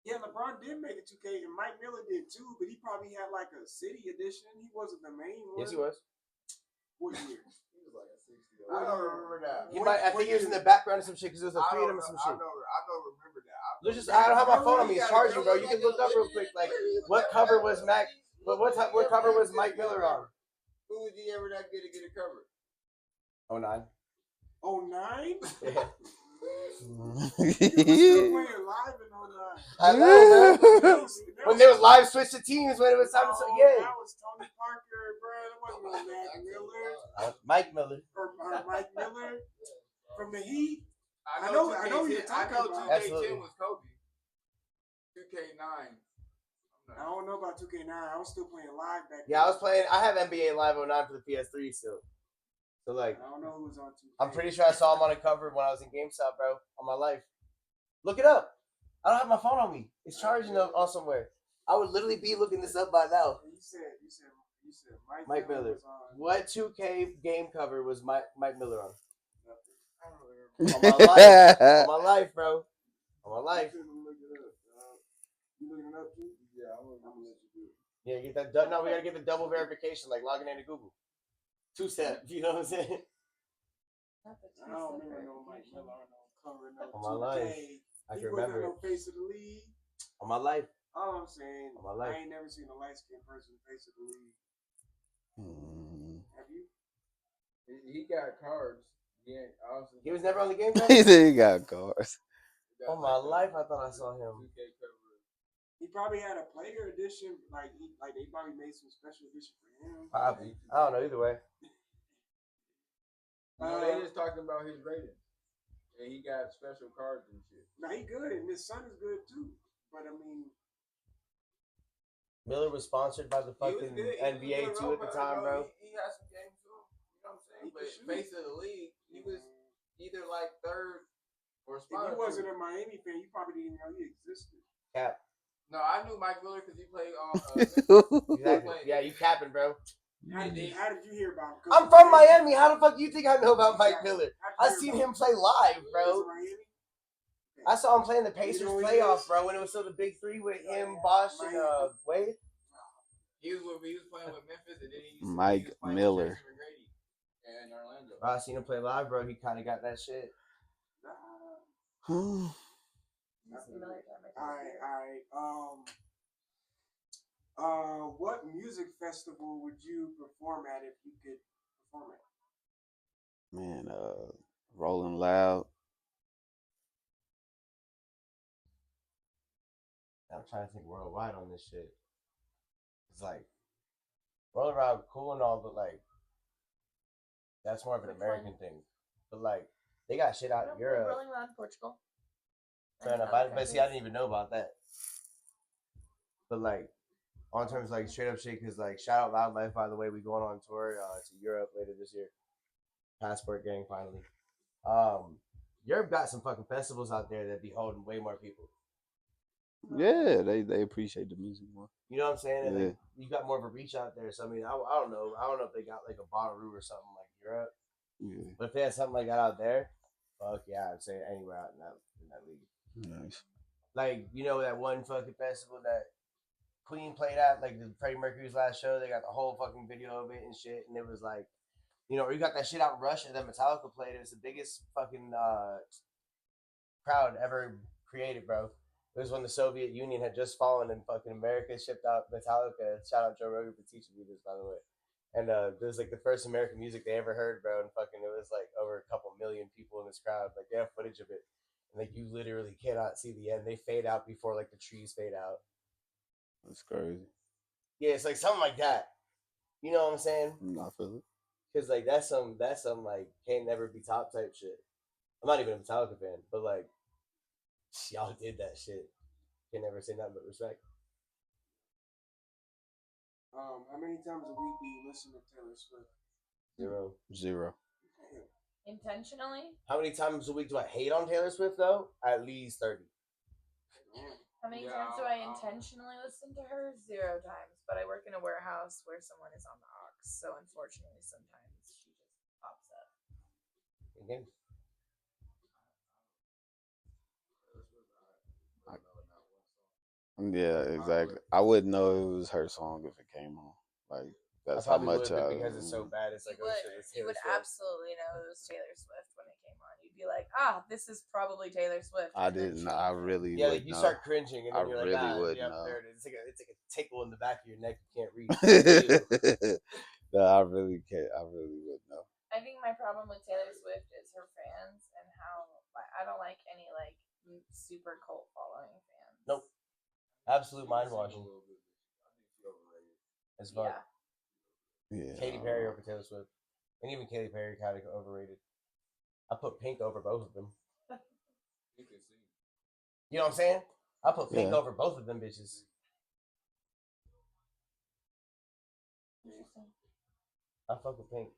Yeah, LeBron did make a 2K, and Mike Miller did too, but he probably had like a city edition. He wasn't the main one. Yes, he was. What year? He was like a 60. I don't remember that. He might, I think he was in the background of some shit because there was a I three of don't them or some know- shit. I don't remember that. I don't have my phone on me. It's charging, bro. You can look up real quick. Like, what cover was Mac? But what cover was Mike Miller on? Who was he ever that good to get a cover? Oh 09. 09? Yeah. You were still playing live and all that. I know, bro. That When there was live switch to teams, when it was time to yeah. That was Tony Parker, bro. That wasn't no Mac Miller Mike Miller. or Mike Miller from the Heat. I I know know who you're talking about. 2K10 Absolutely. was Kobe. 2K9. I don't know about 2K9. I was still playing live back then. Yeah, I was playing. I have NBA Live 09 for the PS3 still. So like, I don't know who was on 2K. I'm pretty sure I saw him on a cover when I was in GameStop, bro. On my life. Look it up. I don't have my phone on me. It's charging on somewhere. I would literally be looking this up by now. You said Mike Miller. was on. What 2K game cover was Mike Miller on? I don't remember. On my life. On my life, bro. On my life. I'm gonna look it up. You looking it up too? Yeah, I'm gonna let you do it. Yeah, get that. No, we gotta get the double verification, like logging into Google. 2-step. You know what I'm saying? I don't remember no Mike Miller on no cover, no On my 2K. life. I He can wasn't remember no it. face of the league. On my life. All I'm saying, On my life. I ain't never seen a light skinned person face of the league. Have you? He got cards. He was never on the game cover? He said he got cars. On my life, I thought I saw him. 2K cover. He probably had a player edition, like they probably made some special edition for him. Probably. I don't know, either way. They just talking about his rating. And he got special cards and shit. Now he good, and his son is good too. But I mean, Miller was sponsored by the fucking NBA too at the time, bro. He had some games too. You know what I'm saying? But shoot. face of the league, he was either like third or if spot. you wasn't a Miami fan, you probably didn't even know he existed. Cap. No, I knew Mike Miller because he played on. Exactly. Yeah, you capping, bro. How did you hear about him? I'm from Miami. How the fuck you think I know about Mike Miller? I seen him play live, bro. I saw him playing the Pacers playoffs, bro, when it was still the big three with him, Bosh, and Wade. He was playing with Memphis, and then he used Mike Miller. With McGrady and Orlando. Bro, I seen him play live, bro. He kind of got that shit. Alright. What music festival would you perform at if you could perform at? Man, Rolling Loud. I'm trying to think worldwide on this shit. It's like, Rolling Around cool and all, but like, that's more of an American thing. But like, they got shit out in Europe. Rolling Around Portugal. Fair enough. But see, I didn't even know about that. But like, on terms of like straight up shit, because like, shout out Loud Life, by the way, we going on tour to Europe later this year. Passport gang, finally. Europe got some fucking festivals out there that be holding way more people. Yeah, they appreciate the music more. You know what I'm saying? And Yeah. like, you got more of a reach out there. So I mean, I don't know. I don't know if they got like a Bonnaroo or something like Europe. Yeah. But if they had something like that out there, fuck yeah, I'd say anywhere out in that league. Nice. Like, you know that one fucking festival that Queen played at, like the Freddie Mercury's last show, they got the whole fucking video of it and shit, and it was like, you know, or you got that shit out in Russia that Metallica played. It was the biggest fucking crowd ever created, bro. It was when the Soviet Union had just fallen and fucking America shipped out Metallica. Shout out Joe Rogan for teaching me this, by the way. And it was like the first American music they ever heard, bro. And fucking, it was like over a couple million people in this crowd. Like, they have footage of it. And like, you literally cannot see the end. They fade out before like the trees fade out. That's crazy. Yeah, it's like something like that. You know what I'm saying? I feel it. Because like that's some like can't never be top type shit. I'm not even a Metallica fan, but like y'all did that shit. Can never say nothing but respect. How many times a week do you listen to Taylor Swift? Zero. Intentionally? How many times a week do I hate on Taylor Swift though? At least 30. How many times do I intentionally listen to her? 0 times. But I work in a warehouse where someone is on the aux, so unfortunately sometimes she just pops up. Again. Yeah, exactly. I wouldn't know it was her song if it came on. Like, that's how much I. Because it's so bad. It's like, You would Swift. absolutely know it was Taylor Swift when it came on. You'd be like, this is probably Taylor Swift. I didn't. I really. Yeah, would like you know. start cringing, and then I you're really like, would yeah, know. there it is. It's like a tickle in the back of your neck you can't reach. No, I really can't. I really would know. I think my problem with Taylor Swift is her fans and how I don't like any like super cult following fans. Nope. Absolute mind washing. As fuck. Yeah. Yeah. Katy Perry over Taylor Swift. And even Katy Perry kind of overrated. I put Pink over both of them. You know what I'm saying? I put Pink over both of them bitches. Interesting. I fuck with Pink.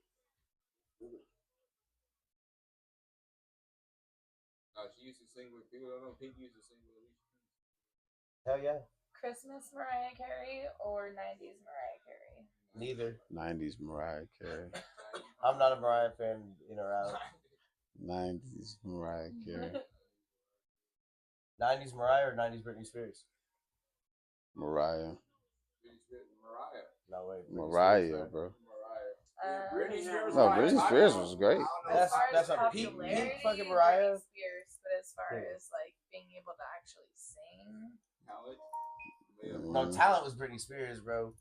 She used to sing with people don't know. Pink used to sing with Alicia Keys. Hell yeah. Christmas Mariah Carey or 90s Mariah Carey? Neither. 90s Mariah Carey. I'm not a Mariah fan in or out. 90s Mariah Carey. 90s Mariah or 90s Britney Spears? Mariah. Mariah. No way. Mariah, bro. Britney Spears. No, Britney Spears was great. That's a peak fucking Mariah. Britney Spears, but as far as like being able to actually sing, No, talent was Britney Spears, bro.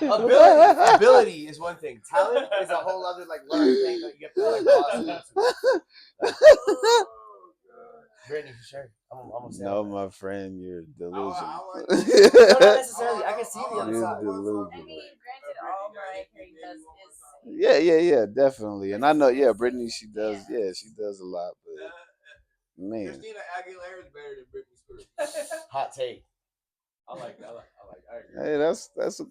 Ability. Ability is one thing. Talent is a whole other like learned thing that you have to like blossom into. Like, Britney for sure. I'm gonna say No, that. my friend, you're delusional. No, not necessarily. I can see the other You're side. delusional. I mean, granted, all Mariah Carey does is sing. Yeah, definitely. And I know, Brittany, she does a lot, but man, Christina Aguilera is better than Britney Spears. Hot take. I like that. I agree. hey, that's a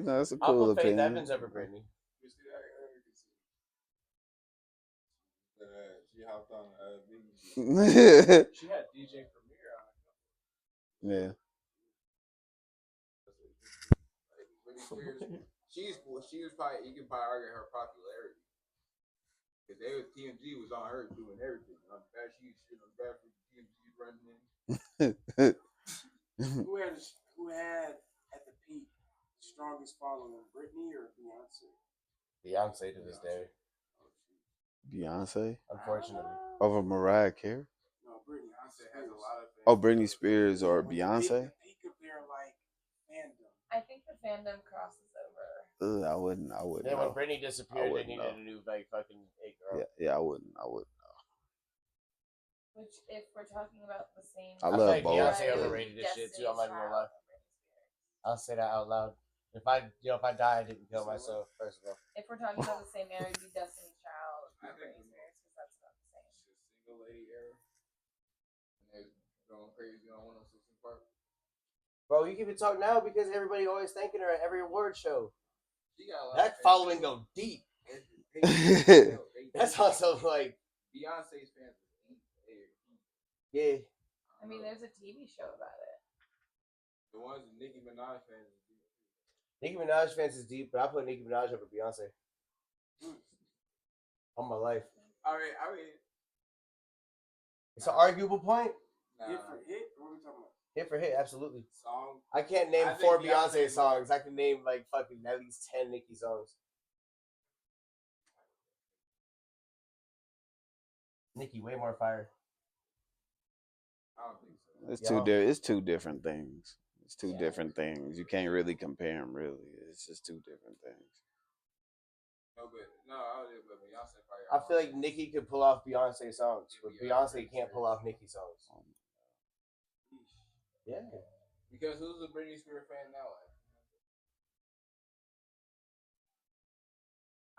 that's a I'll cool put Faith opinion. Evans over Britney. Christina Aguilera can sing. She hopped on Biggie. She had DJ Premier on it. Yeah. Britney Spears, she was probably, you can probably argue her popularity. Because TMZ was on her doing everything. On the back, she was shit on the back for TMZ running in. Who had at the peak the strongest following, Britney or Beyonce? Beyonce to this day. Beyonce Unfortunately. over Mariah Carey. No, Britney. Beyonce has a lot of fans. Oh, Britney Spears or Beyonce? The peak of their like fandom. I think the fandom crosses over. I wouldn't. Then when know. Britney disappeared, they wouldn't needed know. a new like fucking eight girl. Yeah, I wouldn't. Which, if we're talking about the same, I I love feel like both. Beyonce it would overrated be this shit too. I'm Destiny's not even gonna lie. Child or Britney Spears. I'll say that out loud. If I die, I didn't kill myself. First of all, If we're talking about the same era, it'd be Destiny's Child or I think Britney Spears because that's about the same. It's a single lady era. And they're going crazy on 106 in Park. bro, you can even talk now because everybody always thanking her at every award show. She got a lot That of fans. following go deep. That's also like, Beyonce's fans are deep. yeah. I mean, there's a TV show about it. The ones that Nicki Minaj fans are deep. Nicki Minaj fans is deep, but I put Nicki Minaj over Beyonce. On my life. I mean, It's an arguable point. Hit for hit? What are we talking about? Hit for hit, absolutely. Song. I can't name I think 4 Beyonce Beyonce songs. I can name like fucking at least 10 Nicki songs. Nicki, way more fire. I don't think so. It's two different things. It's two different things. You can't really compare them. Really, it's just two different things. No, I would but Beyonce probably. I feel like Nicki could pull off Beyonce songs, but Beyonce can't pull off Nicki songs. Yeah. Because who's a Britney Spears fan now? Like,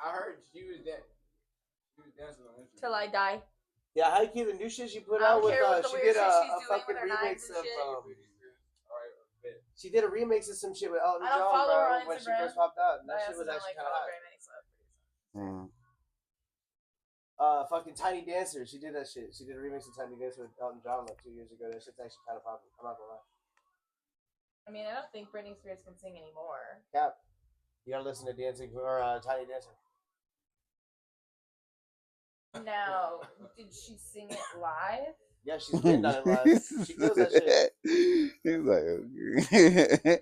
I heard she was dancing on Instagram. Till I die. Yeah, how you the new shit she put I out don't with care what the she weird did a shit she's doing fucking with her remix knives and of shit. she did a remix of some shit with Elton I don't John, follow her bro, on when she Instagram, first popped out. And But I that shit also was don't actually like kind of follow hot. very many celebrities. Fucking Tiny Dancer. She did that shit. She did a remix of Tiny Dancer with Elton John like 2 years ago. That shit's actually kind of popping. I'm not gonna lie. I mean, I don't think Britney Spears can sing anymore. Cap. You gotta listen to Dancing or Tiny Dancer. Now, did she sing it live? Yeah, she's been done it live. She kills that shit. He's like, okay.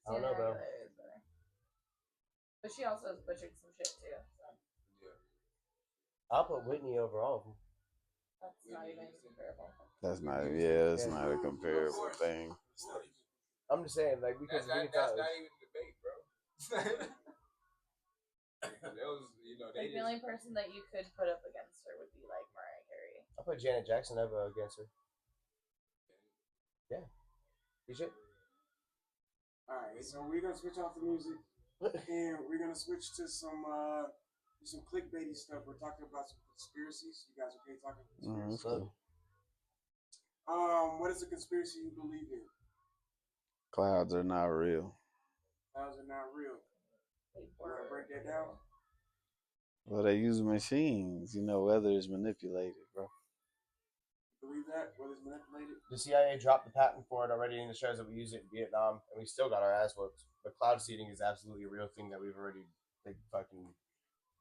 I don't know, bro. But she also has butchered some shit too. So. I'll put Whitney over all of them. That's not even comparable. That's not a comparable thing. I'm just saying, like, because That's we can not even a debate, bro. It was, they Like the only person that you could put up against her would be like Mariah Carey. I put Janet Jackson up against her. Yeah. You should. Alright, so we're gonna switch off the music and we're gonna switch to some clickbaity stuff. We're talking about some conspiracies. You guys okay talking conspiracies? Cool. What is a conspiracy you believe in? Clouds are not real. Clouds are not real. You wanna break that down? Well, they use machines. Weather is manipulated, bro. Believe that? Whether it's manipulated? The CIA dropped the patent for it already, and it shows that we use it in Vietnam, and we still got our ass whooped. But cloud seeding is absolutely a real thing that we've already fucking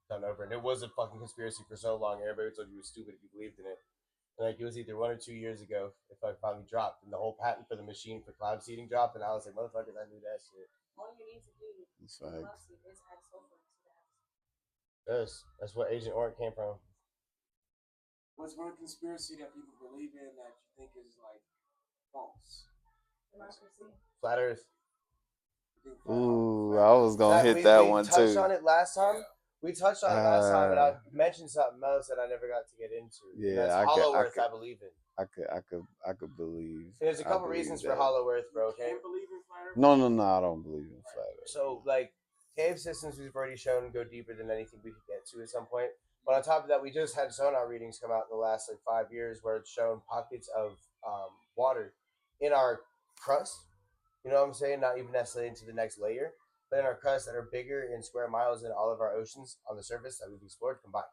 done over, and it was a fucking conspiracy for so long. Everybody told you it was stupid if you believed in it. And it was either 1 or 2 years ago if I finally dropped, and the whole patent for the machine for cloud seeding dropped, and I was like, motherfuckers, I knew that shit. All you need to do It's with like, cloud seed is add sulfur into the atmosphere. That's what Agent Orange came from. What's one conspiracy that people believe in that you think is like false? Democracy. Flat Earth. ooh, I was gonna hit that we one touched too. on it last time. We touched on it last time, and I mentioned something else that I never got to get into. Yeah, that's Hollow Earth. I believe in. I could believe. There's a couple reasons for Hollow Earth, bro. Okay. Can't believe in flat Earth? No, I don't believe in flat Earth. So, like, cave systems we've already shown go deeper than anything we could get to at some point. But on top of that, we just had sonar readings come out in the last 5 years where it's shown pockets of water in our crust. You know what I'm saying? Not even necessarily into the next layer, but in our crust that are bigger in square miles than all of our oceans on the surface that we've explored combined.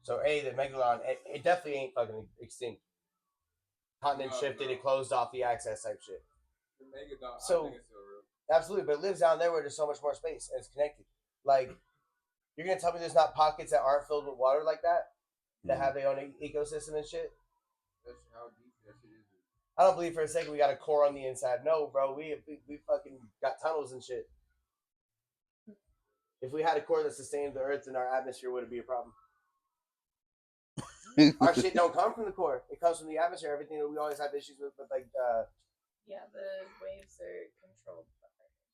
So, the Megalodon, it definitely ain't fucking extinct. Continent shifted, it closed off the access type shit. The Megalodon, So, I think it's still real. Absolutely, but it lives down there where there's so much more space and it's connected. Like, you're gonna tell me there's not pockets that aren't filled with water like that have their own ecosystem and shit? That's how deep that shit is. I don't believe for a second we got a core on the inside. No, bro, we fucking got tunnels and shit. If we had a core that sustained the Earth, then our atmosphere wouldn't be a problem. Our shit don't come from the core; it comes from the atmosphere. Everything that we always have issues with like. Yeah, the waves are controlled by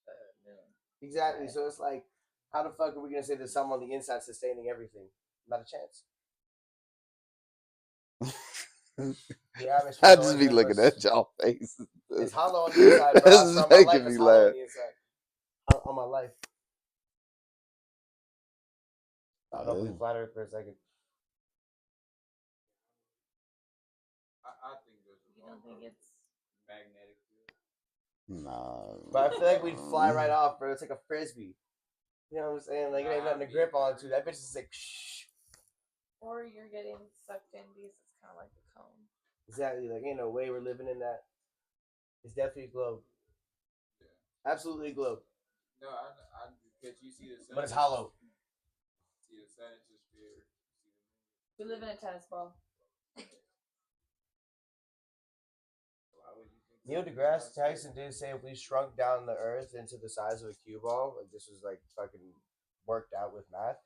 the moon. Exactly. So it's like, how the fuck are we gonna say there's something on the inside sustaining everything? Not a chance. I just be looking at y'all faces. It's hollow on the inside, bro. This is making me laugh. On the inside. On my life. I don't believe flat Earth for a second. I think there's You don't think it's magnetic field. Nah. But I feel like we'd fly right off, bro. It's like a frisbee. You know what I'm saying? Like, it ain't nothing to grip onto. That bitch is like, shh. Or you're getting sucked in because it's kind of like a cone. Exactly. Like, ain't no way we're living in that. It's definitely a globe. Yeah. Absolutely a globe. No, because you see the sun. But it's hollow. See the sun, it's a sphere. We live in a tennis ball. Neil deGrasse Tyson did say if we shrunk down the Earth into the size of a cue ball, like this was like fucking worked out with math,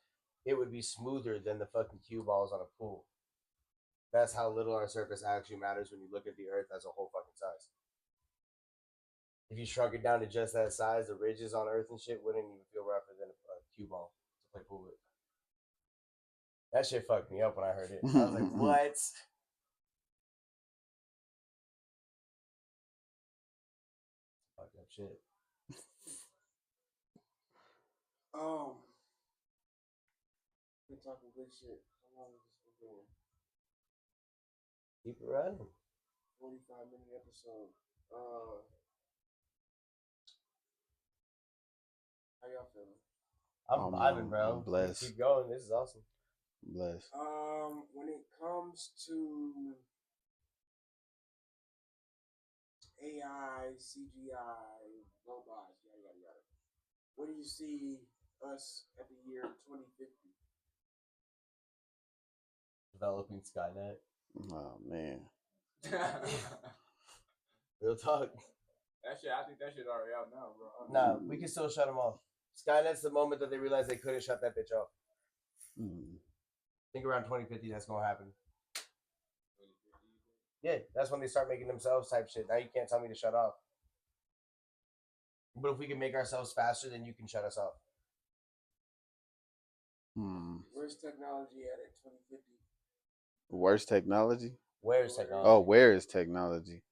it would be smoother than the fucking cue balls on a pool. That's how little our surface actually matters when you look at the Earth as a whole fucking size. If you shrunk it down to just that size, the ridges on Earth and shit wouldn't even feel rougher than a cue ball to play pool with. That shit fucked me up when I heard it. I was like, what? Fucked up shit. We're talking good shit. How long is this one going? Keep it running. 45-minute episode. How y'all feeling? I'm vibing, bro. I'm blessed. Keep going. This is awesome. I'm blessed. When it comes to AI, CGI, robots, yada yada yada, where do you see us at the year 2050? Developing Skynet. Oh man. Real talk. That shit, I think that shit already out now, bro. Nah, we can still shut them off. Skynet's the moment that they realize they couldn't shut that bitch off. I think around 2050 that's gonna happen. Yeah, that's when they start making themselves type shit. Now you can't tell me to shut off. But if we can make ourselves faster, then you can shut us off. Where's technology at 2050? Worst technology? Where's Oh, technology? where is technology?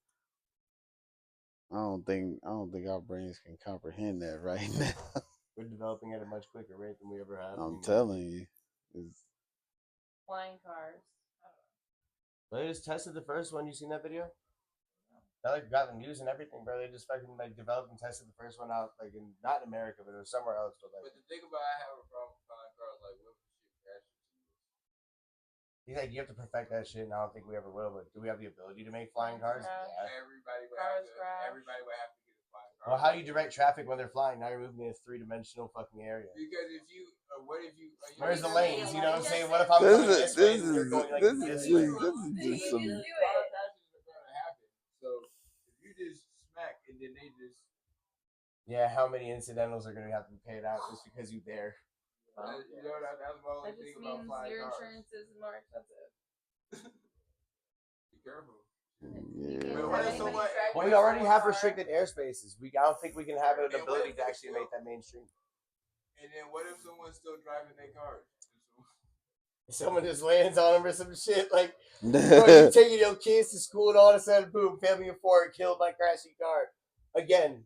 I don't think our brains can comprehend that right now. We're developing at a much quicker rate than we ever have. I'm telling you. It's, Flying cars. They just tested the first one. You seen that video? That like got the news and everything, bro. They just fucking like developed and tested the first one out, like in not in America, but it was somewhere else. But like, But the thing about I have a problem with flying cars, like what if the shit crashes? you think you have to perfect that shit, and I don't think we ever will. But do we have the ability to make flying cars? Yeah. Yeah. Everybody would Cars have to. crash. Everybody would have to get a flying car. Well, how do you direct traffic when they're flying? Now you're moving in a three-dimensional fucking area. Because if you, what if you? Where's the lanes? You know what I'm saying? What if I'm going this way and you're going like this way? just some. A lot of crashes are going to happen. So if you just smack and then they just. Yeah, how many incidentals are going to have to be paid out just because you're there? You know, that's my only That thing just about means flying your cars. insurance is more expensive. Be careful. Yeah. But what if someone? Well, we already have restricted airspaces. I don't think we can have an ability to actually make that mainstream. And then what if someone's still driving their cars? Someone just lands on them or some shit. Like, bro, you're taking your kids to school and all of a sudden, boom, family of four killed by crashing car. Again.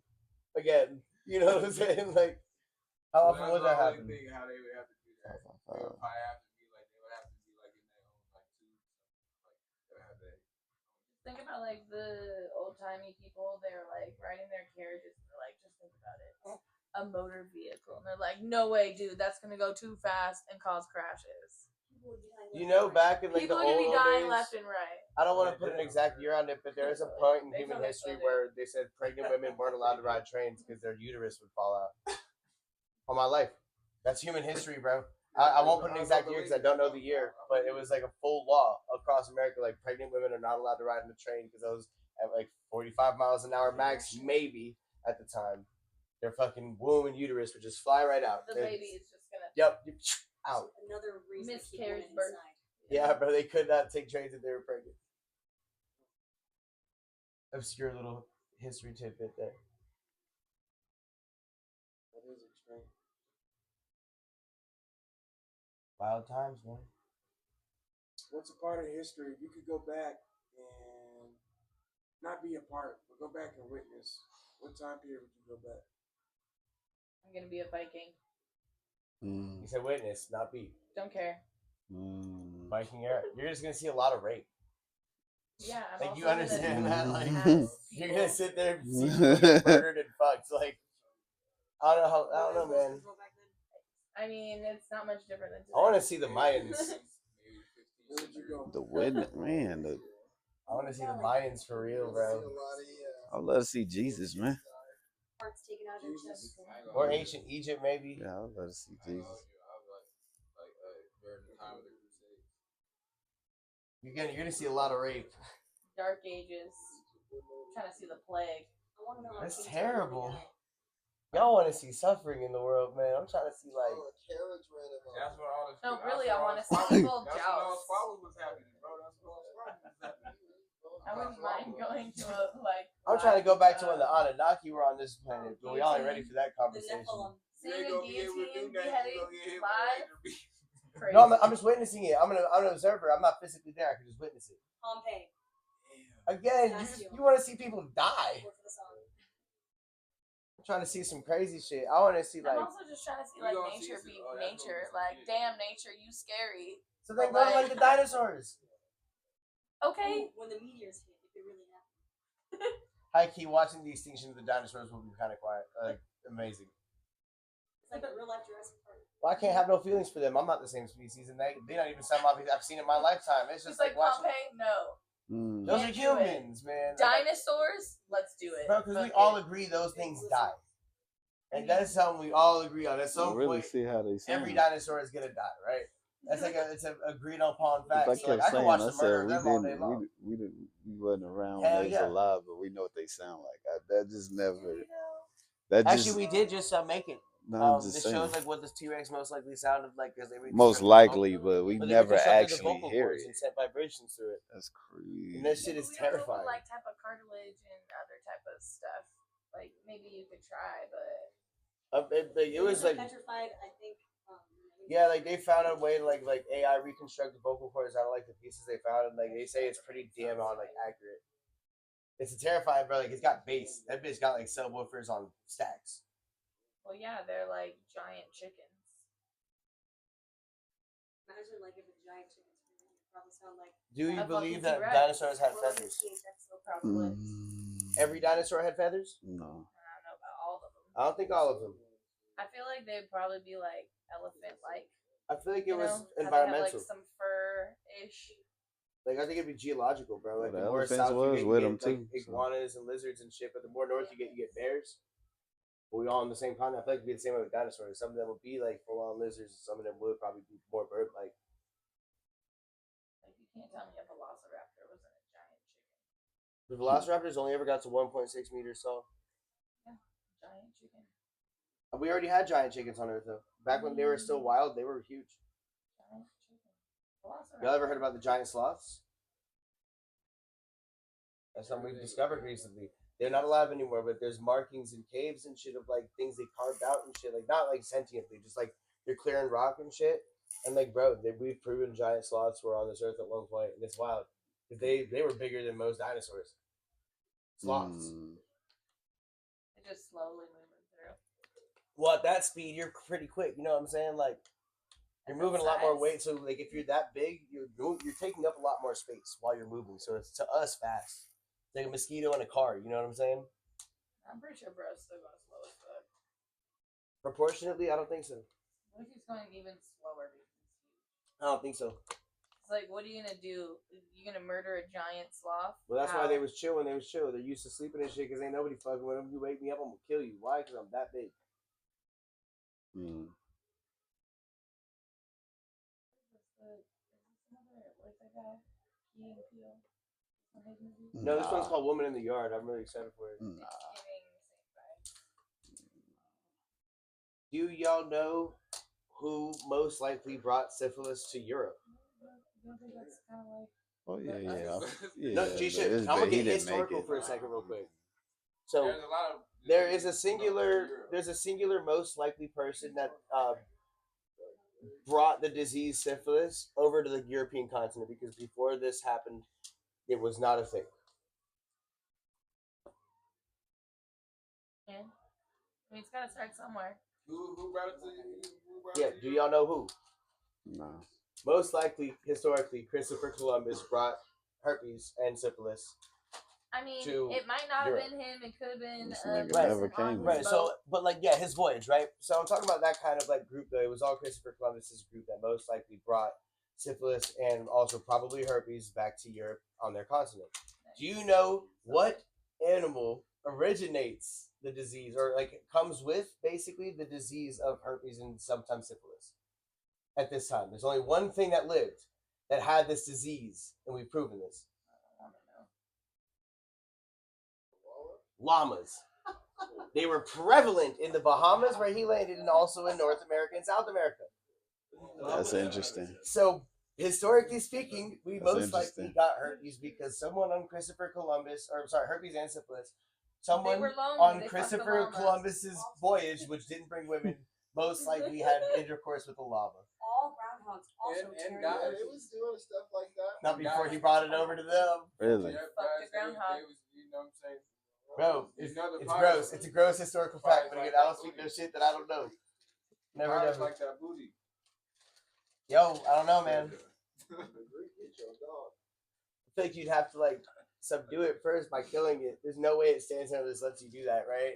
You know what I'm saying? Like, how often would that happen? How they would have to do that. They would probably have to be like, in their own like tubes. Like they would have that. Think about like the old timey people. They're like riding their carriages. They're like, just think about it, a motor vehicle, and they're like, no way, dude, that's gonna go too fast and cause crashes. You know, back in like People the are gonna old be dying days, left and right. I don't want to put an exact year on it, but there is a point in human history where they said pregnant women weren't allowed to ride trains because their uterus would fall out. On my life. That's human history, bro. I won't put an exact year because I don't know the year, but it was like a full law across America. Like pregnant women are not allowed to ride on the train because those at like 45 miles an hour max, maybe at the time, their fucking womb and uterus would just fly right out. The baby is just gonna. Yep, out. Another reason Miscarriage birth. Yeah, bro, they could not take trains if they were pregnant. Obscure little history tidbit there. That is extreme. Wild times, man. What's a part of history if you could go back and not be a part, but go back and witness? What time period would you go back? I'm gonna be a Viking. You said witness, not be. Don't care. Viking era. You're just gonna see a lot of rape. Yeah, I'm Like also you understand that? Like you're gonna people. sit there and see people get murdered and fucked. Like I don't know, man. I mean, it's not much different than today. I want to see the Mayans. Where would you go? The witness, man. I want to see the Mayans for real, bro. I'd love to see Jesus, man. Parts taken out of their Jesus. chest. Or ancient Egypt, maybe. Yeah, I'd love to see Jesus. During the time of the Crusades. You're gonna see a lot of rape. Dark Ages. I'm trying to see the plague. I want to know how That's things terrible. really Y'all want to see suffering in the world, man. I'm trying to see like. That's what all this. No, that's really, what I all want to this see squabble- people That's what all joust. squabbles was happening, bro. That's what all squabbles was happening. I wouldn't mind going to a like. I'm trying to go back to when the Anunnaki were on this planet, but we all ain't ready for that The conversation. Nephilim. You Seeing ain't a gonna be able to do guillotine nothing. beheading You gonna get hit with a live. laser beam. Crazy. No, I'm just witnessing it. I'm an observer. I'm not physically there. I can just witness it. Pompeii. Again, you want to see people die. Work for the sun. I'm trying to see some crazy shit. I want to see I'm like. also just trying to see We like gonna see nature some- be oh, that's gonna nature. be some Like, shit. damn, nature, you scary. So then go to like the dinosaurs. Okay. When the meteors hit, if it really happened. High key, watching the extinction of the dinosaurs will be kind of quiet, like amazing. It's like a real life Jurassic Park. Well, I can't have no feelings for them. I'm not the same species, and they don't even sound like I've seen in my lifetime. It's She's just like watching. Pompeii, no. Those are Can't do it. humans, man. Dinosaurs, let's do it. Bro, because we Fuck all it. agree those things die. And that is something we all agree on. At some really point, see how they sound. every dinosaur is gonna die, right? That's like it's an agreed upon fact. I So, like, kept I can saying, watch I the said murder of we them all day long. we wasn't around Hell when they was yeah. alive, but we know what they sound like. That just never. Actually, we did just make it. No, I'm just This saying. shows like what this T-Rex most likely sounded like because they Most reconstructed the likely, vocal- but we they never reconstructed the actually vocal hear cords it. and sent vibrations through it. That's crazy. And that shit is We don't know terrifying. what, like type of cartilage and other type of stuff. Like maybe you could try, but It was like petrified. I think Yeah, like they found a way to like AI reconstruct the vocal cords out of like the pieces they found, and like they say it's pretty damn on like accurate. It's a terrifying, bro. Like it's got bass. That bitch got like subwoofers on stacks. Well, yeah, they're like giant chickens. Imagine like if a giant chicken screamed, it would probably sound like. Do you A believe fucking that T-Rex. dinosaurs had Well, feathers? Probably. Every dinosaur had feathers? No. I don't know about all of them. I don't think all of them. I feel like they'd probably be like elephant-like. I feel like it You was know, how they environmental. have, like some fur-ish. Like I think it'd be geological, bro. Like Well, the the more elephants south was you with get, them, like too, so. iguanas and lizards and shit. But the more north you get bears. But we all on the same continent. I feel like it'd be the same way with dinosaurs. Some of them would be like full-on lizards. Some of them would probably be more bird-like. Like you can't tell me a velociraptor wasn't a giant chicken. The velociraptors only ever got to 1.6 meters tall. Yeah, giant chicken. We already had giant chickens on Earth though. Back when they were still wild, they were huge. Giant chicken. Velociraptor. Y'all ever heard about the giant sloths? That's something we've discovered recently. They're not alive anymore, but there's markings in caves and shit of like things they carved out and shit. Like not like sentiently, just like they're clearing rock and shit. And like, bro, we've proven giant sloths were on this earth at one point, and it's wild. They were bigger than most dinosaurs. Sloths. They're just slowly moving through. Well, at that speed, you're pretty quick. You know what I'm saying? Like, you're At moving that a lot more size? weight. So, like, if you're that big, you're taking up a lot more space while you're moving. So it's to us fast. It's like a mosquito in a car. You know what I'm saying? I'm pretty sure bro's still going slow as fuck. Proportionately, I don't think so. What if he's going even slower because he's huge? I don't think so. It's like, what are you gonna do? You gonna murder a giant sloth? Well, that's How? why they was chill when they was chill. They're used to sleeping and shit because ain't nobody fucking with them. You wake me up, I'm gonna kill you. Why? Because I'm that big. Is this another like that guy? Key and Peele? One of his movies? No, this one's called Woman in the Yard. I'm really excited for it. It's giving same vibe. Do y'all know who most likely brought syphilis to Europe? You don't think that's kind of like Oh yeah. No, G-shit. I'm gonna get historical for a second, real quick. So There's a lot of there is a singular. There's a singular most likely person that brought the disease syphilis over to the European continent because before this happened, it was not a thing. yeah? I mean, it's gotta start somewhere. Who brought it to you? Yeah. Do y'all know who? No. Most likely, historically, Christopher Columbus brought herpes and syphilis. I mean, To it might not Europe. have been him. It could have been This a nigga person never on came his here. Right. boat. So, but like, yeah, his voyage, right? So I'm talking about that kind of like group though. It was all Christopher Columbus's group that most likely brought syphilis and also probably herpes back to Europe on their continent. Do you know what animal originates the disease or like comes with basically the disease of herpes and sometimes syphilis at this time? There's only one thing that lived that had this disease, and we've proven this. I don't know. Llamas. They were prevalent in the Bahamas where he landed and also in North America and South America. That's interesting. So historically speaking, we That's most likely interesting. got herpes because someone on Christopher Columbus, or sorry, herpes and syphilis, They someone were lonely. on They fucked the Christopher llamas. Columbus's voyage, which didn't bring women, most likely had intercourse with a llama. All groundhogs also And carry guys. They was doing stuff like that. Not before he brought it over to them. Really? Yeah, Fuck guys, the groundhog. they was, you know what I'm saying? Bro, You it's, know the it's pirates- gross. It's a gross historical fact, but pirates again, like I don't that speak booty. no shit that I don't know. Never, Pirates never. like that booty. Yo, I don't know, man. The Greek hit your dog. I feel like you'd have to like subdue it first by killing it. There's no way it stands there that lets you do that, right?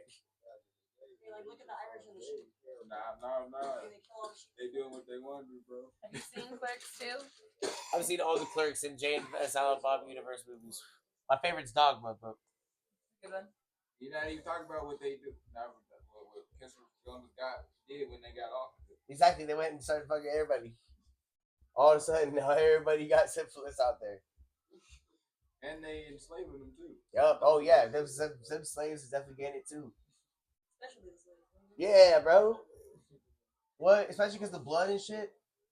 You're like, look at the Irish and the sheep. Nah. They kill all the sheep. They doing what they want to do, bro. Have you seen Clerks too? I've seen all the Clerks and Jane and Silent Bob Universe movies. My favorite's Dogma, but Good one. You're not even talking about what they do. Not what Christopher Columbus did when they got off. exactly, they went and started fucking everybody. All of a sudden, now everybody got syphilis out there. And they enslaving them too. Yup. Oh yeah, them slaves is definitely getting it too. Especially the slaves. Yeah, bro. What? Especially because the blood and shit.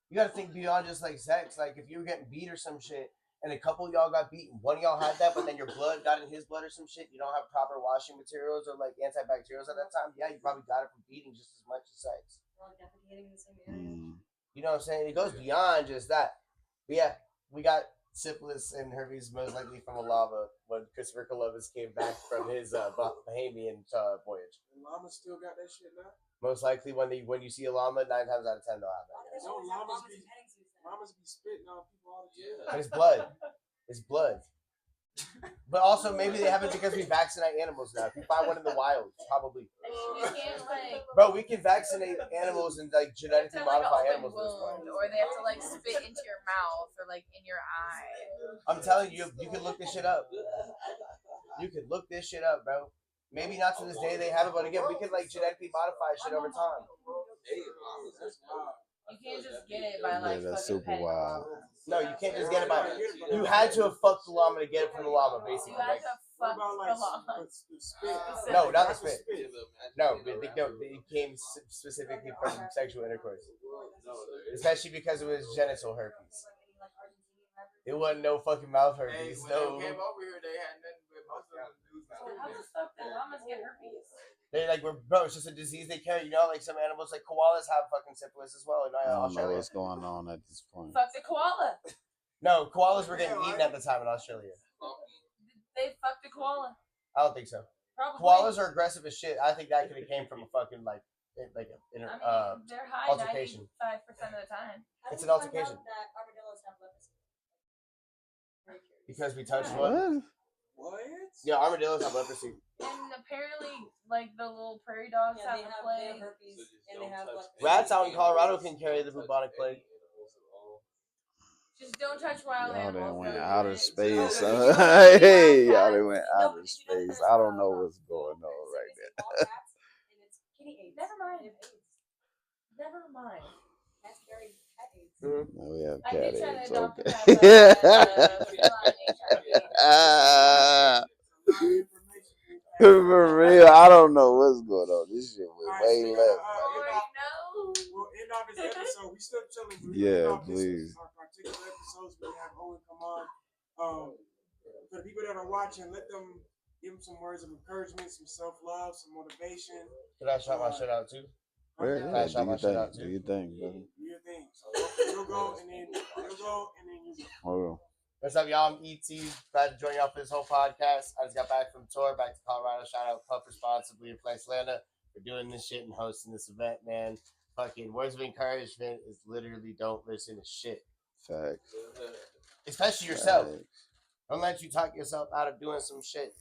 You gotta think beyond just like sex. Like if you were getting beat or some shit, and a couple of y'all got beaten, one of y'all had that, but then your blood got in his blood or some shit. You don't have proper washing materials or like antibacterials at that time. Yeah, you probably got it from beating just as much as sex. They're all defecating in the same area. You know what I'm saying? It goes beyond just that. But yeah, we got syphilis and herpes most likely from a llama when Christopher Columbus came back from his Bahamian voyage. And llamas still got that shit now. Most likely when you see a llama, 9 times out of 10 they'll have that. No, llamas be spitting on people all the time. But it's blood. It's blood. But also maybe they have it because we vaccinate animals now. If you find one in the wild, probably. You can't like. Bro, we can vaccinate animals and like They have genetically to, like, modify an open animals at this point. wound, or they have to like spit into your mouth or like in your eye. I'm telling you, you can look this shit up. You can look this shit up, bro. Maybe not to this day they have it, but again, we can like genetically modify shit over time. You can't just get it by like that's fucking super petting a wild. llama. No, you can't just get it by. You had to have fucked the llama to get it from the llama, You basically. had Like, to What fuck about the like llama. the spit? no, not the Not the spit. spit. No, it came specifically from sexual intercourse, especially because it was genital herpes. It wasn't no fucking mouth Hey, herpes. when No, they came over here, they had nothing but most of them dudes. So how the fuck did llamas get herpes? they like were bro. It's just a disease they carry. You know, like some animals, like koalas, have fucking syphilis as well in I don't know Australia. what's going on at this point. Fuck the koala. No, koalas were getting eaten at the time in Australia. They fucked the koala. I don't think so. Probably. Koalas are aggressive as shit. I think that could have came from a fucking like I mean, they're high altercation. 95% of the time. It's an altercation. That armadillos have leprosy. Very curious. Because we touched one. What? Yeah, armadillos have leprosy. And apparently, like the little prairie dogs Yeah, have they the have plague. herpes and they have leprosy. Rats out in Colorado can carry the bubonic plague. Just don't touch wild Y'all done animals. went they'll outer get it. space. So, Hey, wild y'all cats. done went No, outer but did you know space. there's, I don't know what's going on right there's now. wild cats and it's kitty AIDS. Never mind. They have AIDS. Never mind. Cats carry cat AIDS. No, we have I cat did try to AIDS. adopt a Okay. cat, but feline HIV. Ah, It's a lot of information. for real, I don't know what's going on. This shit went Alright, way so we left. gotta, Oh, no. We'll end off this episode. We still chilling. But we Yeah, end off please. Our particular episodes. We have Owen come on. For the people that are watching, let them give them some words of encouragement, some self love, some motivation. Could I shout my shit out too? Yeah, Can I shout my shit out do too? your thing, brother. Do your thing. So you'll go and then you'll go and then you go. Hold on. What's up, y'all? I'm ET. Glad to join y'all for this whole podcast. I just got back from tour, back to Colorado. Shout out Puff Responsibly in Place Atlanta for doing this shit and hosting this event, man. Fucking words of encouragement is literally don't listen to shit. Facts. Especially yourself. Facts. Don't let you talk yourself out of doing some shit.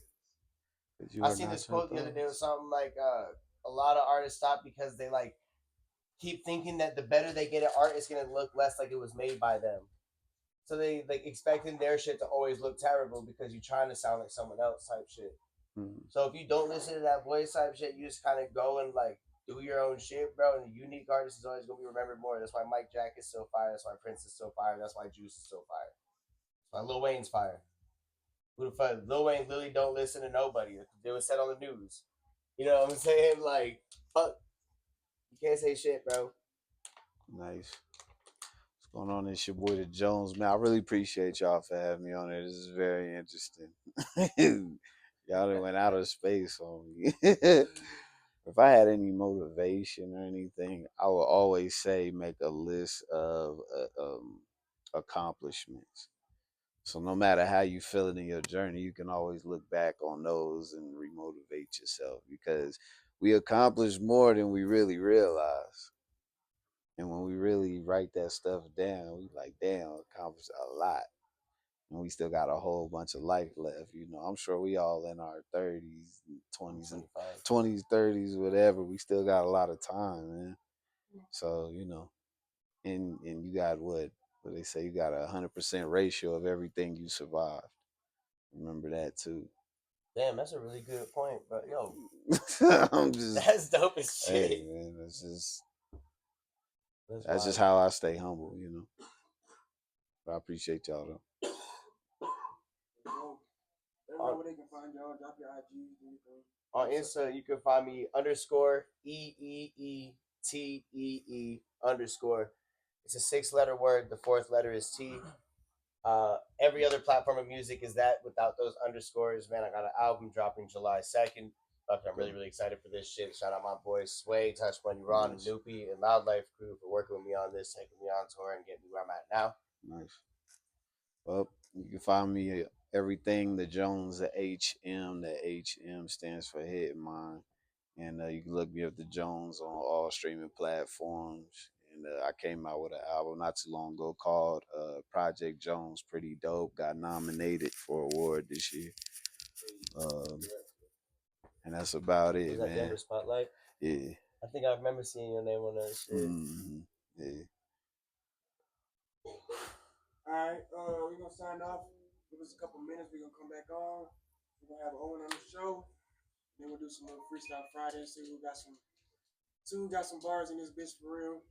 But you I are seen not this quote the your other day. It was thoughts. something like a lot of artists stop because they like keep thinking that the better they get at art, it's gonna look less like it was made by them. So they like expecting their shit to always look terrible because you're trying to sound like someone else type shit. So if you don't listen to that voice type shit, you just kind of go and like do your own shit, bro. And a unique artist is always gonna be remembered more. That's why Mike Jack is so fire. That's why Prince is so fire. That's why Juice is so fire. That's why Lil Wayne's fire. Who the fuck? Lil Wayne literally don't listen to nobody. It was said on the news. You know what I'm saying? Like, fuck. You can't say shit, bro. Nice. What's going on? It's your boy the Jones, man. I really appreciate y'all for having me on here. This is very interesting. Y'all done went out of space on me. If I had any motivation or anything, I would always say make a list of accomplishments. So no matter how you feel in your journey, you can always look back on those and remotivate yourself because we accomplish more than we really realize. And when we really write that stuff down, we like, damn, accomplished a lot. And we still got a whole bunch of life left. You know, I'm sure we all in our 30s, 20s, and 20s, 30s, whatever. We still got a lot of time, man. So, you know, and you got what they say, you got 100% ratio of everything you survived. Remember that too. Damn, that's a really good point, but yo, I'm just, that's dope as shit. hey, man, that's just how I stay humble, you know. But I appreciate y'all though. Where they can find y'all, drop your IG, anything. On Insta, you can find me _EEETEE_. It's a 6-letter word. The 4th letter is T. Every other platform of music is that without those underscores. Man, I got an album dropping July 2nd. I'm really, really excited for this shit. Shout out my boys Sway, Touch Money Ron, and Noopy, and Loud Life crew for working with me on this, taking me on tour, and getting me where I'm at now. Nice. Well, you can find me everything the Jones, the HM. The HM stands for Head Mind. And you can look me up the Jones on all streaming platforms. And I came out with an album not too long ago called Project Jones. Pretty dope. Got nominated for an award this year. And that's about it, Was that man. Denver Spotlight? Yeah. I think I remember seeing your name on that shit. Mm-hmm. Yeah. Alright, we're gonna sign off. Give us a couple minutes, we're gonna come back on. We're gonna have Owen on the show. Then we'll do some more freestyle Fridays. See who got some bars in this bitch for real.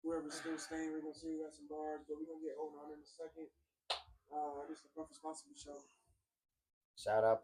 Whoever's still staying, we're gonna see who got some bars, but we're gonna get Owen on in a second. This is the Responsibly show. Shout out.